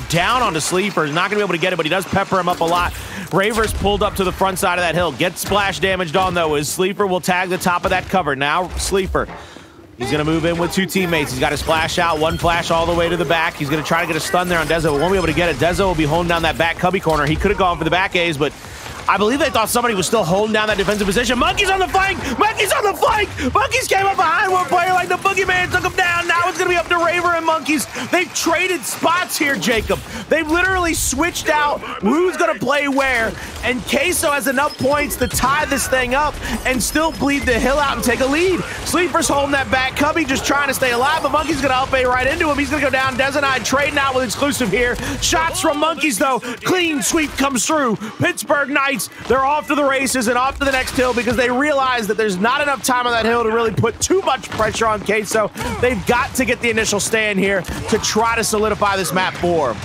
down onto Sleeper. He's not going to be able to get it, but he does pepper him up a lot. Raver's pulled up to the front side of that hill. Gets splash damaged on, though, as Sleeper will tag the top of that cover. Now, Sleeper, he's going to move in with 2 teammates. He's got his flash out, 1 flash all the way to the back. He's going to try to get a stun there on Dezo. Won't be able to get it. Dezo will be holding down that back cubby corner. He could have gone for the back A's, but I believe they thought somebody was still holding down that defensive position. Monkyz on the flank! Monkyz on the flank! Monkyz came up behind one player like the boogeyman, took him down. Now it's going to be up to Raver and Monkyz. They've traded spots here, Jacob. They've literally switched out who's going to play where, and Queso has enough points to tie this thing up and still bleed the hill out and take a lead. Sleeper's holding that back cubby, just trying to stay alive, but Monkyz going to up A right into him. He's going to go down. Dezo trading out with exclusive here. Shots from Monkyz, though. Clean sweep comes through. Pittsburgh Knights, they're off to the races and off to the next hill because they realize that there's not enough time on that hill to really put too much pressure on Queso. They've got to get the initial stand here to try to solidify this map for him.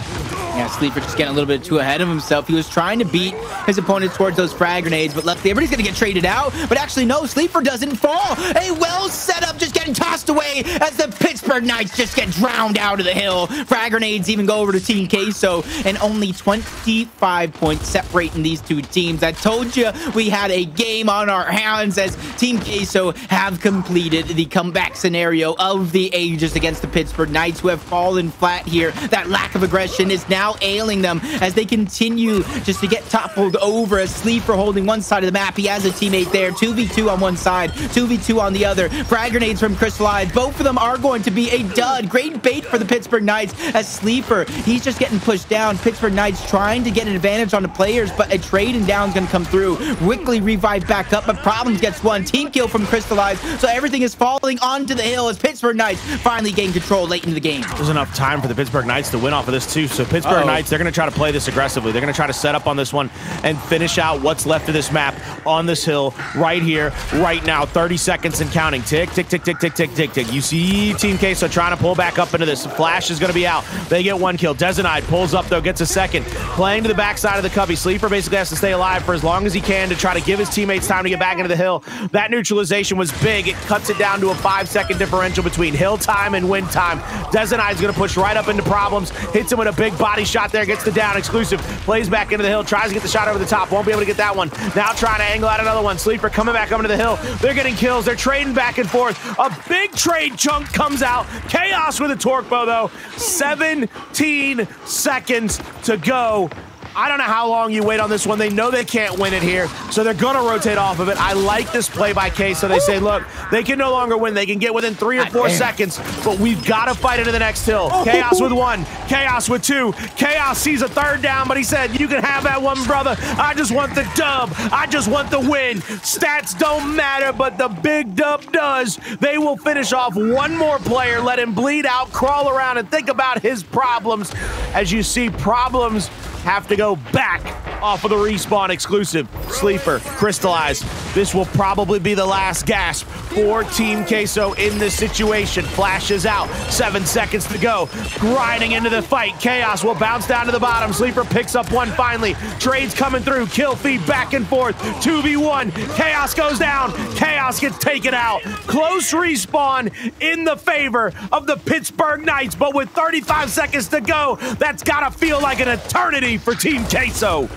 Yeah, Sleeper just getting a little bit too ahead of himself. He was trying to beat his opponent towards those frag grenades, but luckily everybody's going to get traded out. But actually, no, Sleeper doesn't fall. A well set up just getting tossed away as the Pittsburgh Knights just get drowned out of the hill. Frag grenades even go over to Team Queso, and only 25 points separating these two teams. I told you we had a game on our hands as Team Queso have completed the comeback scenario of the ages against the Pittsburgh Knights, who have fallen flat here. That lack of aggression is now ailing them as they continue just to get toppled over. As Sleeper holding one side of the map, he has a teammate there. 2v2 on one side, 2v2 on the other. Frag grenades from Cristalize. Both of them are going to be a dud. Great bait for the Pittsburgh Knights as Sleeper, he's just getting pushed down. Pittsburgh Knights trying to get an advantage on the players, but a trade and down is going to come through. Quickly revive back up, but Problems gets one. Team kill from Cristalize, so everything is falling onto the hill as Pittsburgh Knights finally gain control late into the game. There's enough time for the Pittsburgh Knights to win off of this too, so Pittsburgh Knights, they're going to try to play this aggressively. They're going to try to set up on this one and finish out what's left of this map on this hill right here, right now. 30 seconds and counting. Tick, tick, tick, tick, tick, tick, tick, tick. You see Team Queso trying to pull back up into this. Flash is going to be out. They get one kill. Dezo pulls up, though, gets a second. Playing to the backside of the cubby. Sleeper basically has to stay alive for as long as he can to try to give his teammates time to get back into the hill. That neutralization was big. It cuts it down to a 5-second differential between hill time and win time. Dezo is going to push right up into Problems. Hits him with a big body shot there. Gets the down. Exclusive. Plays back into the hill. Tries to get the shot over the top. Won't be able to get that one. Now trying to angle out another one. Sleeper coming back up into the hill. They're getting kills. They're trading back and forth. A big trade chunk comes out. Chaoz with a torque bow, though. 17 seconds to go. I don't know how long you wait on this one. They know they can't win it here, so they're going to rotate off of it. I like this play by Queso. So they say, look, they can no longer win. They can get within 3 or 4 seconds, but we've got to fight into the next hill. Chaoz with 1, Chaoz with 2. Chaoz sees a 3rd down, but he said, you can have that one, brother. I just want the dub. I just want the win. Stats don't matter, but the big dub does. They will finish off one more player, let him bleed out, crawl around, and think about his problems. As you see, Problems have to go back off of the respawn exclusive. Sleeper, Cristalize. This will probably be the last gasp for Team Queso in this situation. Flashes out, 7 seconds to go. Grinding into the fight. Chaoz will bounce down to the bottom. Sleeper picks up one finally. Trades coming through. Kill feed back and forth. 2v1. Chaoz goes down. Chaoz gets taken out. Close respawn in the favor of the Pittsburgh Knights, but with 35 seconds to go, that's gotta feel like an eternity for Team Queso.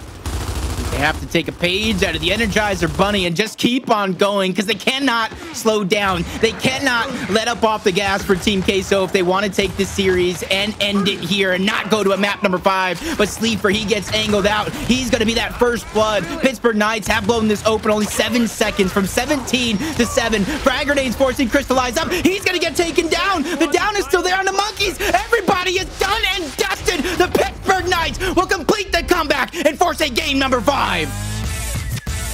They have to take a page out of the Energizer Bunny and just keep on going because they cannot slow down. They cannot let up off the gas for Team Queso if they want to take this series and end it here and not go to a map number 5. But Sleeper, he gets angled out. He's going to be that first blood. Pittsburgh Knights have blown this open only 7 seconds from 17 to 7. Frag grenades forcing Cristalize up. He's going to get taken down. The down is still there on the Monkyz. Everybody is done and dusted. The Pittsburgh Knights will complete the comeback and force a game number 5.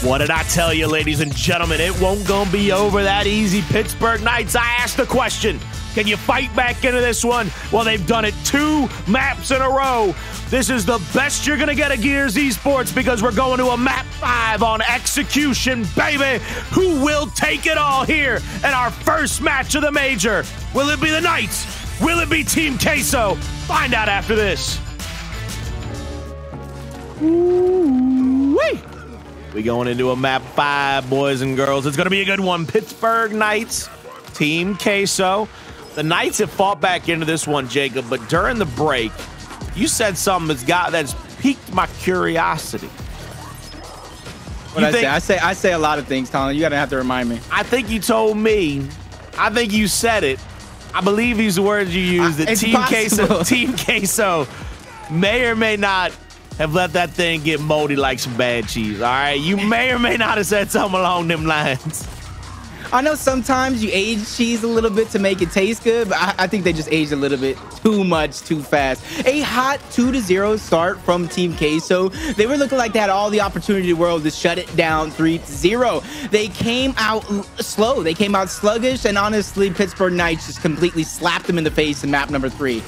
What did I tell you, ladies and gentlemen? It won't gonna be over that easy. Pittsburgh Knights, I asked the question, can you fight back into this one? Well, they've done it 2 maps in a row. This is the best you're gonna get at Gears Esports because we're going to a map 5 on execution, baby. Who will take it all here in our first match of the major? Will it be the Knights? Will it be Team Queso? Find out after this. Ooh-wee. We going into a map 5, boys and girls. It's going to be a good one. Pittsburgh Knights, Team Queso. The Knights have fought back into this one, Jacob, but during the break, you said something that's piqued my curiosity. What I say a lot of things, Colin. You gotta have to remind me. I think you told me. I think you said it. I believe these words you used. That Team Queso may or may not have let that thing get moldy like some bad cheese. All right, you may or may not have said something along them lines. I know sometimes you age cheese a little bit to make it taste good, but I think they just aged a little bit too much, too fast. A hot 2-0 start from Team Queso. They were looking like they had all the opportunity in the world to shut it down 3-0. They came out slow. They came out sluggish, and honestly, Pittsburgh Knights just completely slapped them in the face in map number 3.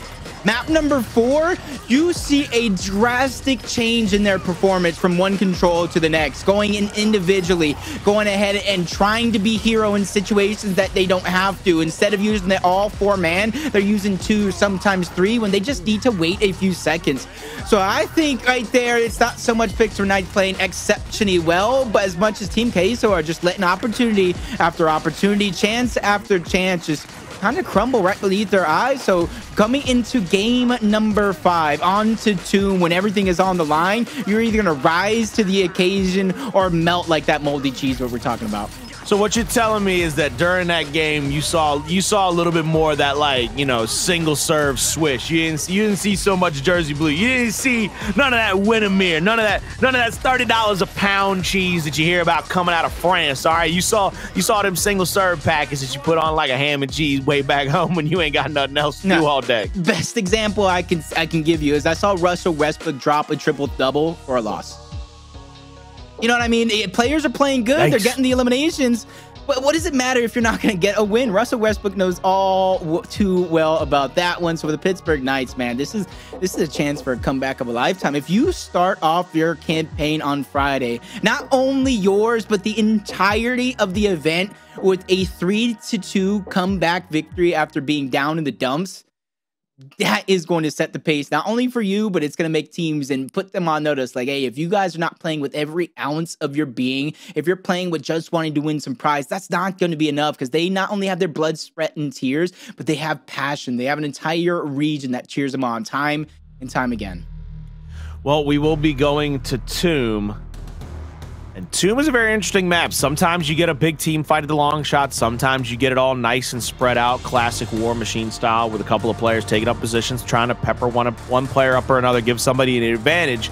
Map number 4, you see a drastic change in their performance from one control to the next, going in individually, going ahead and trying to be hero in situations that they don't have to. Instead of using the all 4-man, they're using 2, sometimes 3, when they just need to wait a few seconds. So I think right there, it's not so much Pittsburgh Knights playing exceptionally well, but as much as Team Queso are just letting opportunity after opportunity, chance after chance, just kind of crumble right beneath their eyes. So coming into game number 5, on to 2, when everything is on the line, you're either going to rise to the occasion or melt like that moldy cheese what we're talking about. So what you're telling me is that during that game, you saw a little bit more of that, like, you know, single serve swish. You didn't see so much Jersey blue. You didn't see none of that Windermere, none of that $30 a pound cheese that you hear about coming out of France. All right, you saw them single serve packets that you put on like a ham and cheese way back home when you ain't got nothing else to do all day. Best example I can give you is I saw Russell Westbrook drop a triple-double for a loss. You know what I mean? Players are playing good. Yikes. They're getting the eliminations. But what does it matter if you're not going to get a win? Russell Westbrook knows all too well about that one. So for the Pittsburgh Knights, man, this is a chance for a comeback of a lifetime. If you start off your campaign on Friday, not only yours, but the entirety of the event with a 3-2 comeback victory after being down in the dumps, that is going to set the pace, not only for you, but it's going to make teams and put them on notice. Like, hey, if you guys are not playing with every ounce of your being, if you're playing with just wanting to win some prize, that's not going to be enough, because they not only have their blood, sweat, and tears, but they have passion. They have an entire region that cheers them on time and time again. Well, we will be going to Tomb. And Tomb is a very interesting map. Sometimes you get a big team fight at the long shot. Sometimes you get it all nice and spread out, classic War Machine style, with a couple of players taking up positions, trying to pepper one player up or another, give somebody an advantage.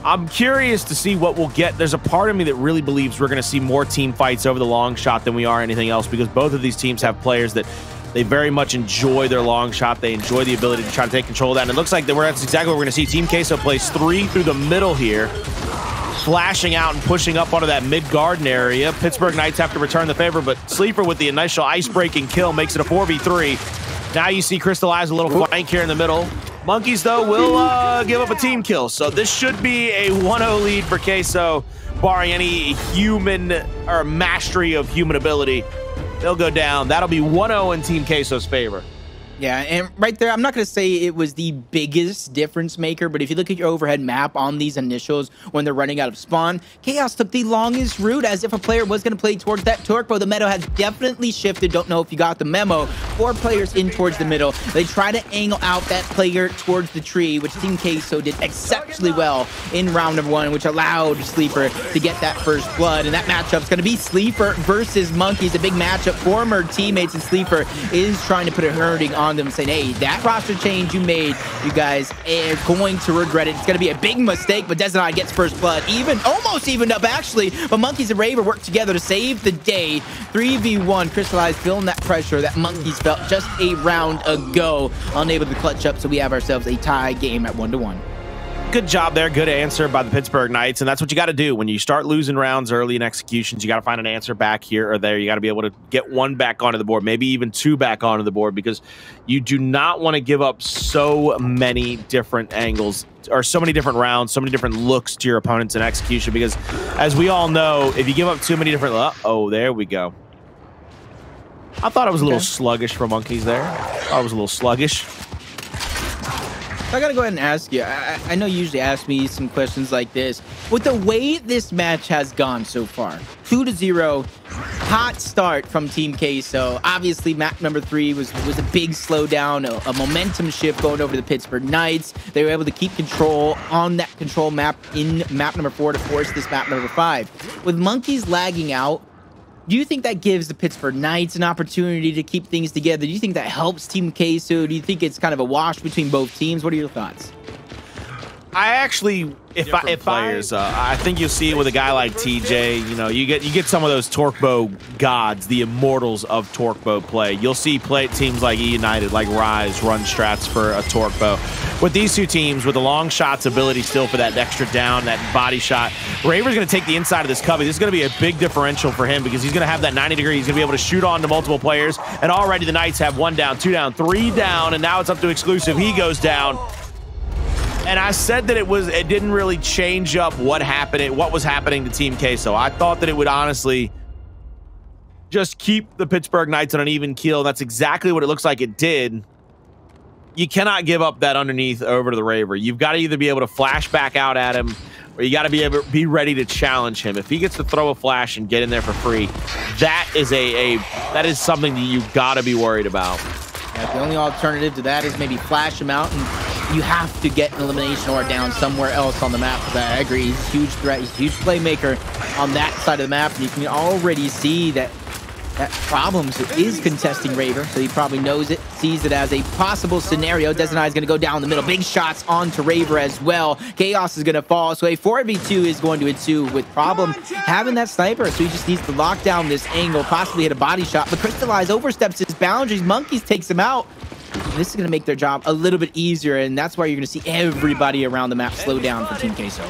I'm curious to see what we'll get. There's a part of me that really believes we're going to see more team fights over the long shot than we are anything else, because both of these teams have players that they very much enjoy their long shot. They enjoy the ability to try to take control of that. And it looks like that's exactly what we're going to see. Team Queso plays 3 through the middle here, flashing out and pushing up onto that mid-garden area. Pittsburgh Knights have to return the favor, but Sleeafer with the initial ice-breaking kill makes it a 4v3. Now you see Cristalize a little flank here in the middle. Monkyz, though, will give up a team kill. So this should be a 1-0 lead for Queso, barring any human or mastery of human ability. They'll go down. That'll be 1-0 in Team Queso's favor. Yeah, and right there, I'm not going to say it was the biggest difference maker, but if you look at your overhead map on these initials when they're running out of spawn, Chaoz took the longest route as if a player was going to play towards that Torque, the meta has definitely shifted. Don't know if you got the memo. 4 players in towards the middle. They try to angle out that player towards the tree, which Team Queso did exceptionally well in round number 1, which allowed Sleeafer to get that first blood. And that matchup's going to be Sleeafer versus Monkyz, a big matchup. Former teammates and Sleeafer is trying to put a hurting on them, saying, hey, that roster change you made, you guys are going to regret it. It's going to be a big mistake, but Dezo gets first blood. Almost evened up, actually, but Monkyz and Raver work together to save the day. 3v1, Cristalize feeling that pressure that Monkyz felt just a round ago, unable to clutch up, so we have ourselves a tie game at 1-1. Good job there. Good answer by the Pittsburgh Knights. And that's what you got to do. When you start losing rounds early in executions, you got to find an answer back here or there. You got to be able to get 1 back onto the board, maybe even 2 back onto the board, because you do not want to give up so many different angles or so many different rounds, so many different looks to your opponents in execution, because as we all know, if you give up too many different... Oh, there we go. I thought it was a little sluggish for Monkyz there. I thought it was a little sluggish. I gotta go ahead and ask you. I know you usually ask me some questions like this. With the way this match has gone so far, 2-0, hot start from Team Queso. Obviously, map number 3 was a big slowdown, a momentum shift going over to the Pittsburgh Knights. They were able to keep control on that control map in map number 4 to force this map number 5. With Monkyz lagging out, do you think that gives the Pittsburgh Knights an opportunity to keep things together? Do you think that helps Team Queso? Do you think it's kind of a wash between both teams? What are your thoughts? I actually, I think you'll see it with a guy like TJ. You know, you get some of those Torquebow gods, the immortals of Torquebow play. You'll see teams like E United, like Rise, run strats for a Torquebow. With these two teams, with the long shots ability still for that extra down, that body shot, Raver's going to take the inside of this cubby. This is going to be a big differential for him because he's going to have that 90 degree. He's going to be able to shoot on to multiple players. And already the Knights have 1 down, 2 down, 3 down, and now it's up to Exclusive. He goes down. And I said that it didn't really change up what was happening to Team Queso. I thought that it would honestly just keep the Pittsburgh Knights on an even keel. That's exactly what it looks like it did. You cannot give up that underneath over to the Raver. You've got to either be able to flash back out at him, or you got to be ready to challenge him. If he gets to throw a flash and get in there for free, that is something that you've got to be worried about. Yeah, the only alternative to that is maybe flash him out, and you have to get an elimination or down somewhere else on the map. Because I agree, he's a huge threat, he's a huge playmaker on that side of the map, and you can already see that Problems is contesting Raver, so he probably knows it, sees it as a possible scenario. Dezo is going to go down the middle. Big shots onto Raver as well. Chaoz is going to fall, so a 4v2 is going to ensue with Problem having that sniper, so he just needs to lock down this angle, possibly hit a body shot, but Cristalize oversteps his boundaries. Monkyz takes him out. This is going to make their job a little bit easier, and that's why you're going to see everybody around the map slow down for Team Queso.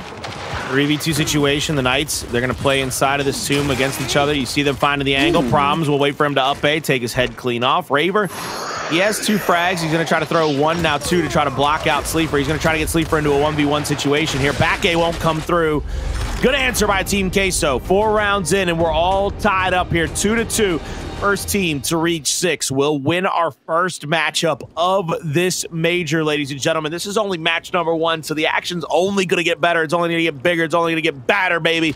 3v2 situation, the Knights, they're going to play inside of this tomb against each other. You see them finding the angle. Problems will wait for him to up A, take his head clean off. Raver, he has 2 frags. He's going to try to throw 1, now 2 to try to block out Sleeafer. He's going to try to get Sleeafer into a 1v1 situation here. Back A won't come through. Good answer by Team Queso. 4 rounds in, and we're all tied up here, 2-2. First team to reach 6 will win our first matchup of this major, ladies and gentlemen. This is only match number 1, so the action's only going to get better. It's only going to get bigger. It's only going to get badder, baby.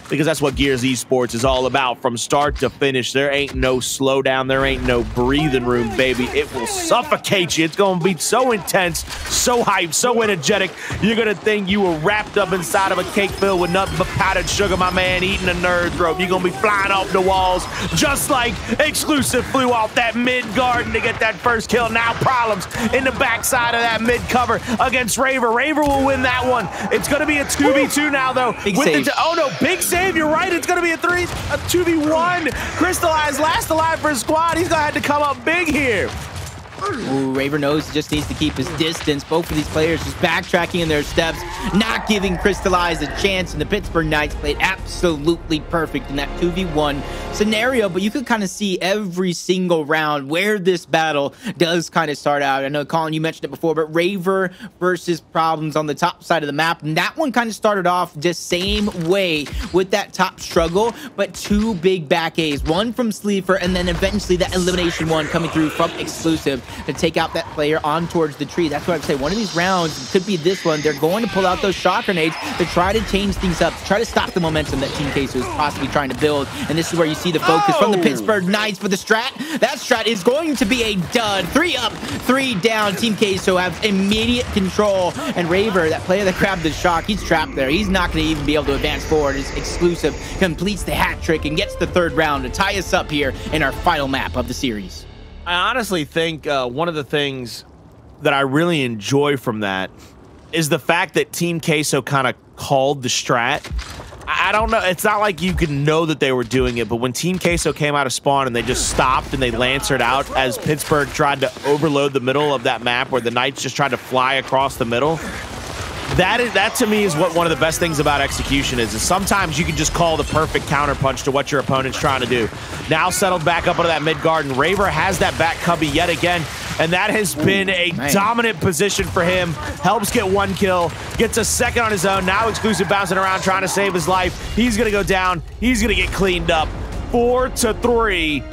Because that's what Gears Esports is all about from start to finish. There ain't no slowdown. There ain't no breathing room, baby. It will suffocate you. It's going to be so intense, so hyped, so energetic. You're going to think you were wrapped up inside of a cake filled with nothing but powdered sugar, my man, eating a nerd throat. You're going to be flying off the walls just like Exclusive flew off that mid-garden to get that first kill. Now Problems in the backside of that mid-cover against Raver. Raver will win that one. It's going to be a 2v2 now, though. Big save. Oh, no, big save. You're right. It's going to be a 2v1. Cristalize last alive for his squad. He's going to have to come up big here. Ooh, Raver knows he just needs to keep his distance. Both of these players just backtracking in their steps, not giving Cristalize a chance, and the Pittsburgh Knights played absolutely perfect in that 2v1 scenario, but you could kind of see every single round where this battle does kind of start out. I know, Colin, you mentioned it before, but Raver versus Problems on the top side of the map, and that one kind of started off just same way with that top struggle, but 2 big back A's, one from Sleeafer, and then eventually that elimination one coming through from Exclusive to take out that player on towards the tree. That's what I'd say. One of these rounds could be this one. They're going to pull out those shot grenades to try to change things up, to try to stop the momentum that Team Queso is possibly trying to build. And this is where you see the focus from the Pittsburgh Knights for the strat. That strat is going to be a dud. 3 up, 3 down. Team Queso have immediate control. And Raver, that player that grabbed the shock, he's trapped there. He's not going to even be able to advance forward. His Exclusive completes the hat trick and gets the 3rd round to tie us up here in our final map of the series. I honestly think one of the things that I really enjoy from that is the fact that Team Queso kind of called the strat. I don't know. It's not like you could know that they were doing it, but when Team Queso came out of spawn and they just stopped and they lancered out as Pittsburgh tried to overload the middle of that map where the Knights just tried to fly across the middle, that to me is what one of the best things about execution is sometimes you can just call the perfect counterpunch to what your opponent's trying to do. Now settled back up into that mid-garden. Raver has that back cubby yet again, and that has been a dominant position for him. Helps get 1 kill, gets a 2nd on his own. Now Exclusive bouncing around trying to save his life. He's going to go down. He's going to get cleaned up. 4-3.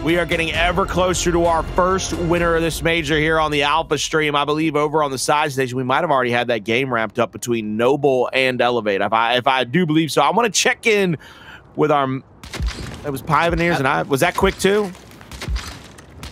We are getting ever closer to our first winner of this major here on the Alpha stream. I believe over on the side station, we might have already had that game wrapped up between Noble and Elevate. If I do believe so, I want to check in with our. It was Pioneers, and I was that quick too.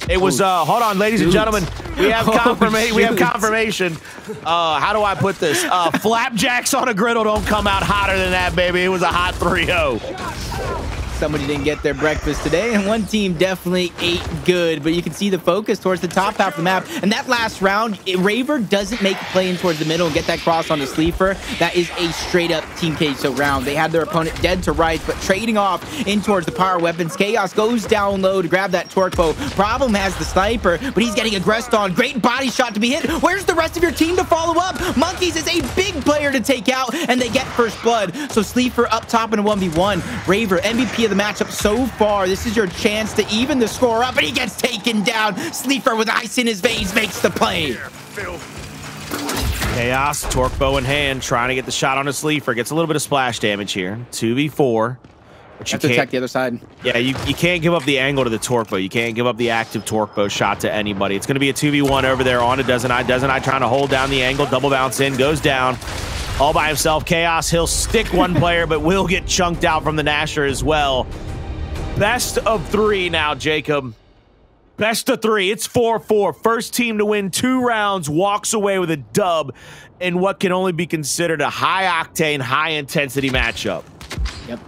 It was. Hold on, ladies and gentlemen, we have confirmation. We have confirmation. How do I put this? Flapjacks on a griddle don't come out hotter than that, baby. It was a hot 3-0. Somebody didn't get their breakfast today, and one team definitely ate good, but you can see the focus towards the top half of the map. And that last round, Raver doesn't make a play in towards the middle and get that cross on the Sleeafer. That is a straight-up Team Queso round. They had their opponent dead to rights, but trading off in towards the power weapons. Chaoz goes down low to grab that torque bow. Problem has the sniper, but he's getting aggressed on. Great body shot to be hit. Where's the rest of your team to follow up? Monkyz is a big player to take out, and they get first blood. So Sleeafer up top in a 1v1. Raver, MVP of the matchup so far. This is your chance to even the score up, and he gets taken down. Sleeafer with ice in his veins makes the play. Chaoz, torque bow in hand, trying to get the shot on a Sleeafer. Gets a little bit of splash damage here. 2v4. But you have to attack the other side. Yeah, you can't give up the angle to the torque bow. You can't give up the active torque bow shot to anybody. It's going to be a 2v1 over there on a Dezo trying to hold down the angle. Double bounce in, goes down. All by himself. Chaoz, he'll stick one player, but will get chunked out from the Nasher as well. Best of 3 now, Jacob. Best of 3. It's 4-4. First team to win 2 rounds walks away with a dub in what can only be considered a high-octane, high-intensity matchup. Yep,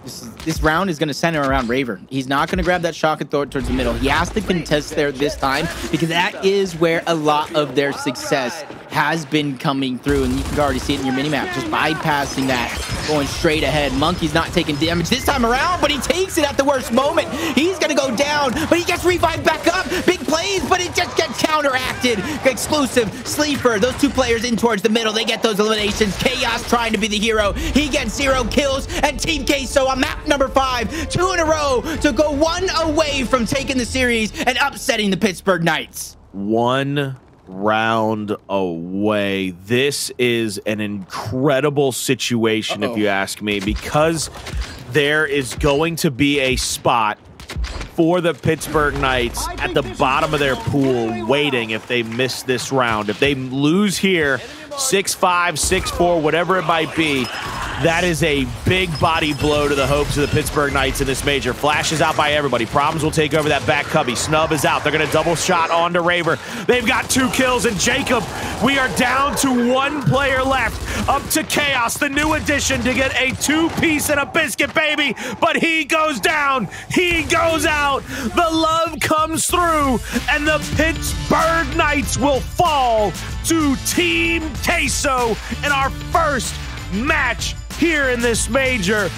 this round is going to center around Raver. He's not going to grab that shock and throw it towards the middle. He has to contest there this time because that is where a lot of their success has been coming through, and you can already see it in your minimap, just bypassing that, going straight ahead. Monkyz not taking damage this time around, but he takes it at the worst moment. He's going to go down, but he gets revived back up. Big plays, but it just gets counteracted. Exclusive, Sleeafer, those 2 players in towards the middle. They get those eliminations. Chaoz trying to be the hero. He gets 0 kills, and Team Queso on map number 5, 2 in a row to go 1 away from taking the series and upsetting the Pittsburgh Knights. 1 round away. This is an incredible situation, if you ask me, because there is going to be a spot for the Pittsburgh Knights at the bottom of their pool waiting if they miss this round. If they lose here, 6-5, 6-4, whatever it might be, that is a big body blow to the hopes of the Pittsburgh Knights in this major. Flashes out by everybody. Problems will take over that back cubby. Snub is out. They're going to double shot onto Raver. They've got 2 kills, and Jacob, we are down to 1 player left. Up to Chaoz, the new addition to get a 2-piece and a biscuit, baby. But he goes down. He goes out. The love comes through, and the Pittsburgh Knights will fall to Team Queso in our first match here in this major.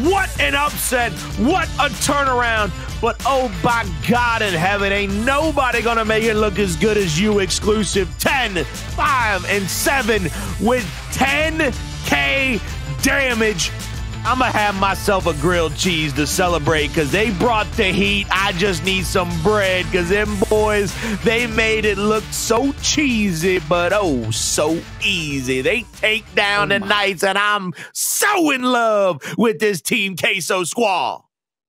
What an upset. What a turnaround. But oh my God in heaven, ain't nobody gonna make it look as good as you, Exclusive. 10, 5, and 7 with 10K damage. I'm gonna have myself a grilled cheese to celebrate because they brought the heat. I just need some bread because them boys, they made it look so cheesy, but oh, so easy. They take down the Knights, and I'm so in love with this Team Queso squad.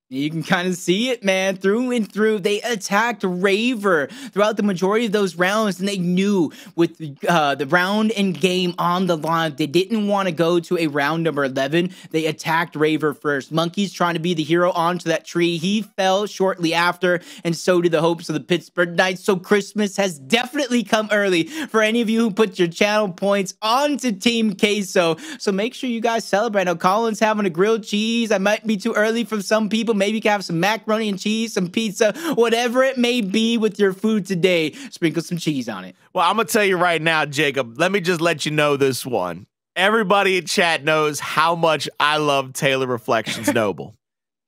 You can kind of see it, man, through and through. They attacked Raver throughout the majority of those rounds, and they knew with the round and game on the line, they didn't want to go to a round number 11. They attacked Raver first. Monkyz trying to be the hero onto that tree. He fell shortly after, and so did the hopes of the Pittsburgh Knights. So Christmas has definitely come early for any of you who put your channel points onto Team Queso. So make sure you guys celebrate. Now, Colin's having a grilled cheese. I might be too early for some people. Maybe you can have some macaroni and cheese, some pizza, whatever it may be with your food today. Sprinkle some cheese on it. Well, I'm going to tell you right now, Jacob, let me just let you know this one. Everybody in chat knows how much I love Taylor Reflections Noble.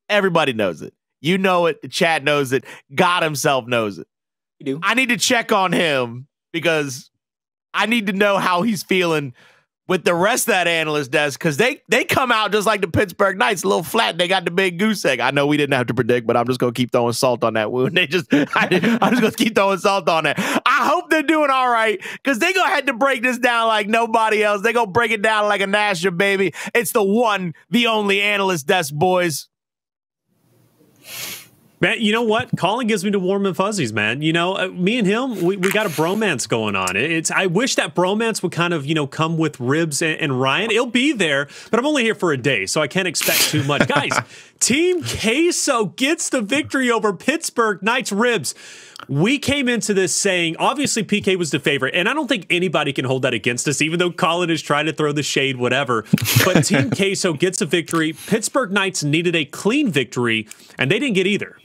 Everybody knows it. You know it. The chat knows it. God himself knows it. You do. I need to check on him because I need to know how he's feeling with the rest of that analyst desk, because they come out just like the Pittsburgh Knights, a little flat. They got the big goose egg. I know we didn't have to predict, but I'm just going to keep throwing salt on that wound. I'm just going to keep throwing salt on it. I hope they're doing all right, because they're going to have to break this down like nobody else. They're going to break it down like a Nasher, baby. It's the one, the only analyst desk, boys. Man, you know what? Colin gives me the warm and fuzzies, man. You know, me and him, we got a bromance going on. I wish that bromance would kind of, come with Ribs and Ryan. It'll be there, but I'm only here for a day, so I can't expect too much. Guys, Team Queso gets the victory over Pittsburgh Knights. Ribs, we came into this saying, obviously, PK was the favorite, and I don't think anybody can hold that against us, even though Colin is trying to throw the shade, whatever. But Team Queso gets a victory. Pittsburgh Knights needed a clean victory, and they didn't get either.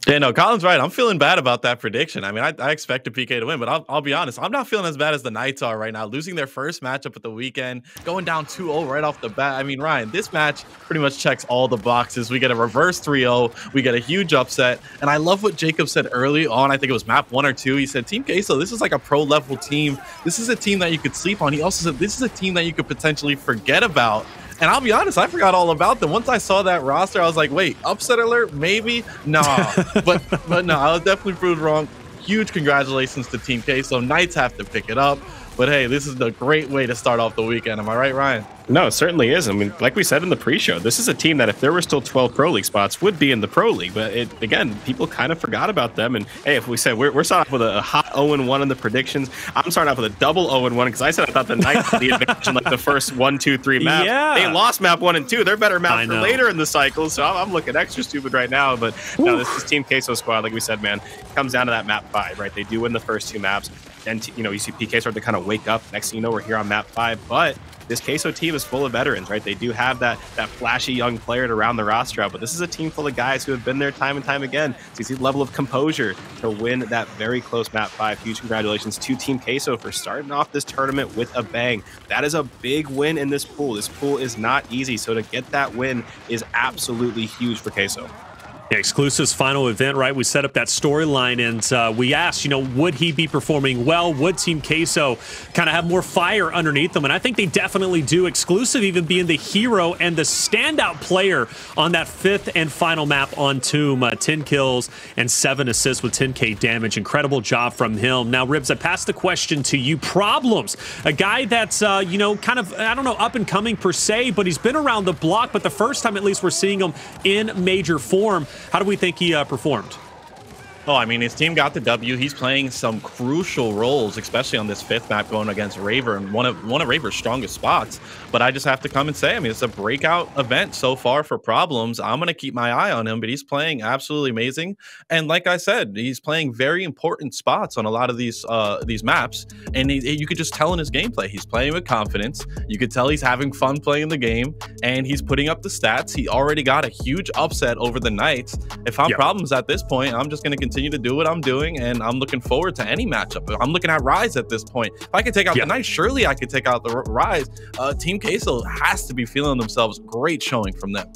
Yeah, no, Colin's right. I'm feeling bad about that prediction. I mean, I expected PK to win, but I'll be honest. I'm not feeling as bad as the Knights are right now. Losing their first matchup at the weekend, going down 2-0 right off the bat. I mean, Ryan, this match pretty much checks all the boxes. We get a reverse 3-0. We get a huge upset. And I love what Jacob said early on. I think it was map 1 or 2. He said, Team Queso, this is like a pro-level team. This is a team that you could sleep on. He also said, this is a team that you could potentially forget about. And I'll be honest, I forgot all about them. Once I saw that roster, I was like, wait, upset alert? Maybe? Nah. but no, I was definitely proved wrong. Huge congratulations to Team Queso. Knights have to pick it up. But hey, this is a great way to start off the weekend. Am I right, Ryan? No, it certainly is. I mean, like we said in the pre-show, this is a team that if there were still 12 Pro League spots would be in the Pro League. But again, people kind of forgot about them. And hey, if we said we're starting off with a hot 0-1 in the predictions, I'm starting off with a double 0-1 because I said I thought the Knights had the advantage in like the first 1, 2, 3 maps. Yeah. They lost map 1 and 2. They're better maps for later in the cycle. So I'm looking extra stupid right now. But no, this is Team Queso squad. Like we said, man, it comes down to that map 5, right? They do win the first 2 maps. Then, you see PK start to kind of wake up. Next thing you know, we're here on map 5. But this Queso team is full of veterans, right? They do have that flashy young player to round the roster out, but this is a team full of guys who have been there time and time again. So you see the level of composure to win that very close map 5. Huge congratulations to Team Queso for starting off this tournament with a bang. That is a big win in this pool. This pool is not easy, so to get that win is absolutely huge for Queso. Yeah, Exclusive's final event, right? We set up that storyline, and we asked, would he be performing well? Would Team Queso kind of have more fire underneath them? And I think they definitely do. Exclusive even being the hero and the standout player on that 5th and final map on Tomb. 10 kills and 7 assists with 10k damage. Incredible job from him. Now, Ribs, I pass the question to you. Problems. A guy that's, kind of, I don't know, up and coming per se, but he's been around the block, but the first time at least we're seeing him in major form. How do we think he performed? Oh, I mean, his team got the W. He's playing some crucial roles, especially on this 5th map going against Raver and one of Raver's strongest spots. But I just have to come and say, I mean, it's a breakout event so far for Problems. I'm going to keep my eye on him, but he's playing absolutely amazing. And like I said, he's playing very important spots on a lot of these maps. And you could just tell in his gameplay, he's playing with confidence. You could tell he's having fun playing the game, and he's putting up the stats. He already got a huge upset over the Knights. If I'm Problems at this point, I'm just going to continue to do what I'm doing, and I'm looking forward to any matchup. I'm looking at Rise at this point. If I could take out the Knights, surely I could take out the Rise. Team Queso has to be feeling themselves. Great showing from them.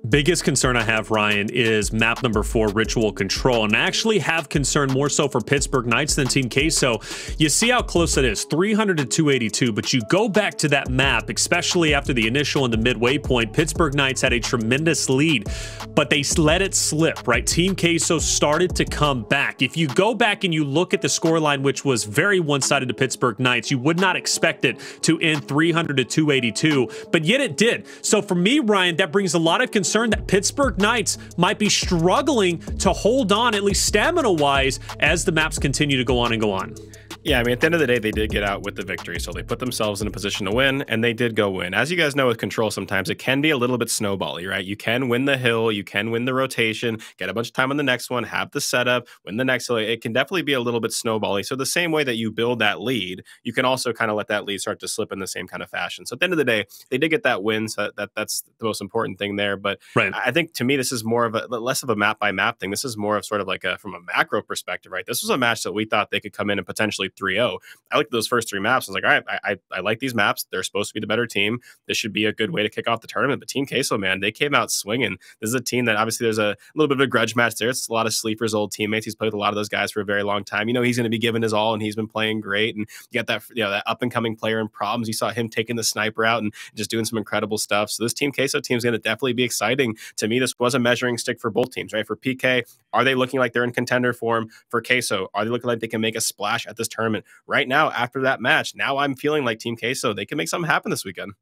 Biggest concern I have, Ryan, is map number 4, Ritual Control. And I actually have concern more so for Pittsburgh Knights than Team Queso. You see how close it is, 300 to 282, but you go back to that map, especially after the initial and the midway point, Pittsburgh Knights had a tremendous lead, but they let it slip, right? Team Queso started to come back. If you go back and you look at the scoreline, which was very one-sided to Pittsburgh Knights, you would not expect it to end 300 to 282, but yet it did. So for me, Ryan, that brings a lot of concern that Pittsburgh Knights might be struggling to hold on, at least stamina-wise, as the maps continue to go on and go on. Yeah, I mean, at the end of the day, they did get out with the victory, so they put themselves in a position to win, and they did go win. As you guys know with Control, sometimes it can be a little bit snowbally, right? You can win the hill, you can win the rotation, get a bunch of time on the next one, have the setup, win the next hill. It can definitely be a little bit snowbally. So the same way that you build that lead, you can also kind of let that lead start to slip in the same kind of fashion. So at the end of the day, they did get that win, so that's the most important thing there. But I think, to me, this is more of less of a map-by-map thing. This is more of sort of like from a macro perspective, right? This was a match that we thought they could come in and potentially 3-0. I looked at those first 3 maps. I was like, all right, I like these maps. They're supposed to be the better team. This should be a good way to kick off the tournament. But Team Queso, man, they came out swinging. This is a team that obviously there's a little bit of a grudge match there. It's a lot of Sleeper's old teammates. He's played with a lot of those guys for a very long time. He's going to be giving his all, and he's been playing great. And you got that, that up and coming player in Problems. You saw him taking the sniper out and just doing some incredible stuff. So this Team Queso team is going to definitely be exciting. To me, this was a measuring stick for both teams, right? For PK, are they looking like they're in contender form? For Queso, are they looking like they can make a splash at this tournament? Right now, after that match, now I'm feeling like Team Queso, they can make something happen this weekend.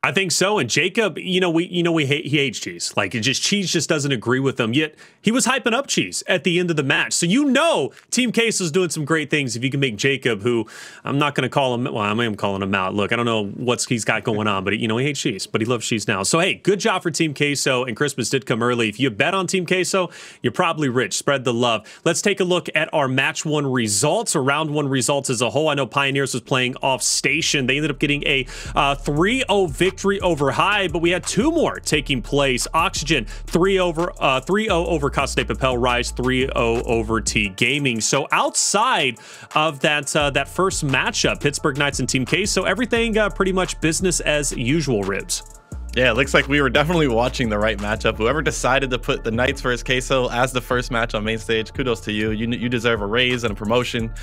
I think so. And Jacob, he hates Cheese. Like, Cheese just doesn't agree with him. Yet he was hyping up Cheese at the end of the match. So Team Queso's doing some great things if you can make Jacob, who I'm not going to call him. Well, I am calling him out. Look, I don't know what he's got going on, but he hates Cheese, but he loves Cheese now. So hey, good job for Team Queso. And Christmas did come early. If you bet on Team Queso, you're probably rich. Spread the love. Let's take a look at our match 1 results or round 1 results as a whole. I know Pioneers was playing off station. They ended up getting a 3-0 victory over High, but we had 2 more taking place. Oxygen 3-0 over Casa de Papel, Rise 3-0 over T Gaming. So outside of that first matchup, Pittsburgh Knights and Team Queso, everything pretty much business as usual, Ribs. Yeah, it looks like we were definitely watching the right matchup. Whoever decided to put the Knights versus Queso as the first match on main stage, kudos to you. You deserve a raise and a promotion.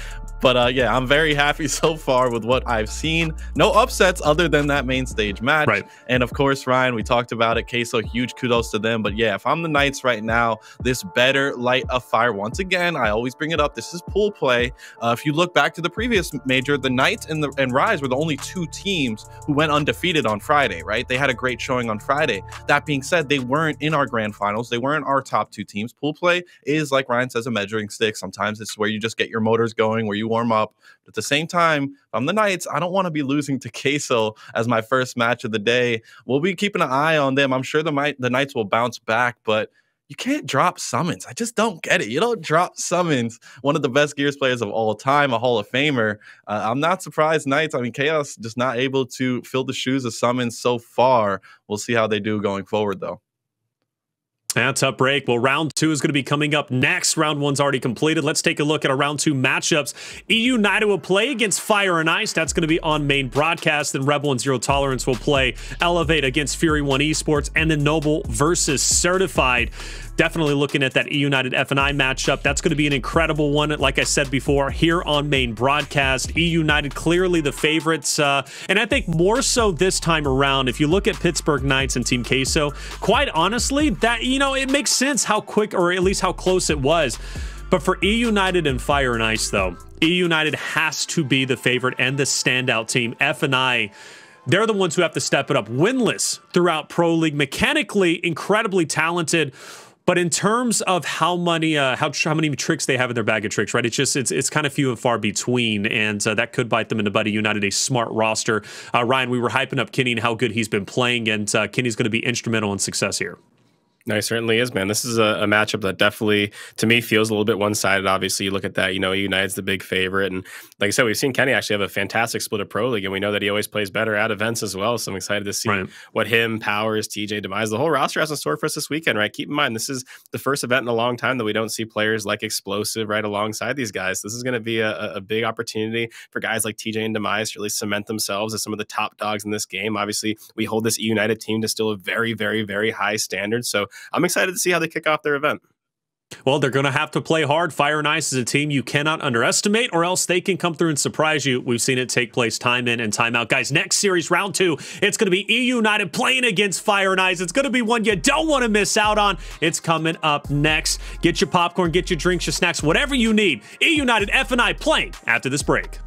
But yeah, I'm very happy so far with what I've seen. No upsets other than that main stage match. Right. And of course, Ryan, we talked about it. Queso, huge kudos to them. But yeah, if I'm the Knights right now, this better light a fire. Once again, I always bring it up. This is pool play. If you look back to the previous major, the Knights and Rise were the only 2 teams who went undefeated on Friday, right? They had a great showing on Friday. That being said, they weren't in our grand finals. They weren't our top 2 teams. Pool play is, like Ryan says, a measuring stick. Sometimes it's where you just get your motors going, where you warm up. But at the same time, if I'm the Knights, I don't want to be losing to Queso as my first match of the day. We'll be keeping an eye on them. I'm sure the Knights will bounce back, but you can't drop Summons. I just don't get it. You don't drop Summons, one of the best Gears players of all time, a Hall of Famer. I'm not surprised, Knights. I mean, Chaoz just not able to fill the shoes of Summons so far. We'll see how they do going forward, though. That's a break. Well, round 2 is going to be coming up next. Round 1's already completed. Let's take a look at our round 2 matchups. EU United will play against Fire and Ice. That's going to be on main broadcast. Then Rebel and Zero Tolerance will play Elevate against Fury 1 Esports, and then Noble versus Certified. Definitely looking at that EU United F&I matchup. That's going to be an incredible one, like I said before, here on main broadcast. EU United clearly the favorites, and I think more so this time around. If you look at Pittsburgh Knights and Team Queso, quite honestly, that it makes sense how quick, or at least how close it was. But for EU United and Fire and Ice, though, EU United has to be the favorite and the standout team. F&I, they're the ones who have to step it up. Winless throughout Pro League, mechanically incredibly talented. But in terms of how many tricks they have in their bag of tricks, right? It's kind of few and far between, and that could bite them in the butt. United, a smart roster. Ryan, we were hyping up Kenny and how good he's been playing, and Kenny's going to be instrumental in success here. No, he certainly is, man. This is a matchup that definitely, to me, feels a little bit one-sided. Obviously, you look at that, United's the big favorite. And like I said, we've seen Kenny actually have a fantastic split of Pro League, and we know that he always plays better at events as well. So I'm excited to see what him, Powers, TJ, Demise, the whole roster has in store for us this weekend, right? Keep in mind, this is the first event in a long time that we don't see players like Explosive right alongside these guys. This is going to be a big opportunity for guys like TJ and Demise to really cement themselves as some of the top dogs in this game. Obviously, we hold this United team to still a very, very, very high standard. So I'm excited to see how they kick off their event. Well, they're going to have to play hard. Fire and Ice is a team you cannot underestimate, or else they can come through and surprise you. We've seen it take place time in and time out. Guys, next series, round 2, it's going to be EU United playing against Fire and Ice. It's going to be one you don't want to miss out on. It's coming up next. Get your popcorn, get your drinks, your snacks, whatever you need. EU United F&I playing after this break.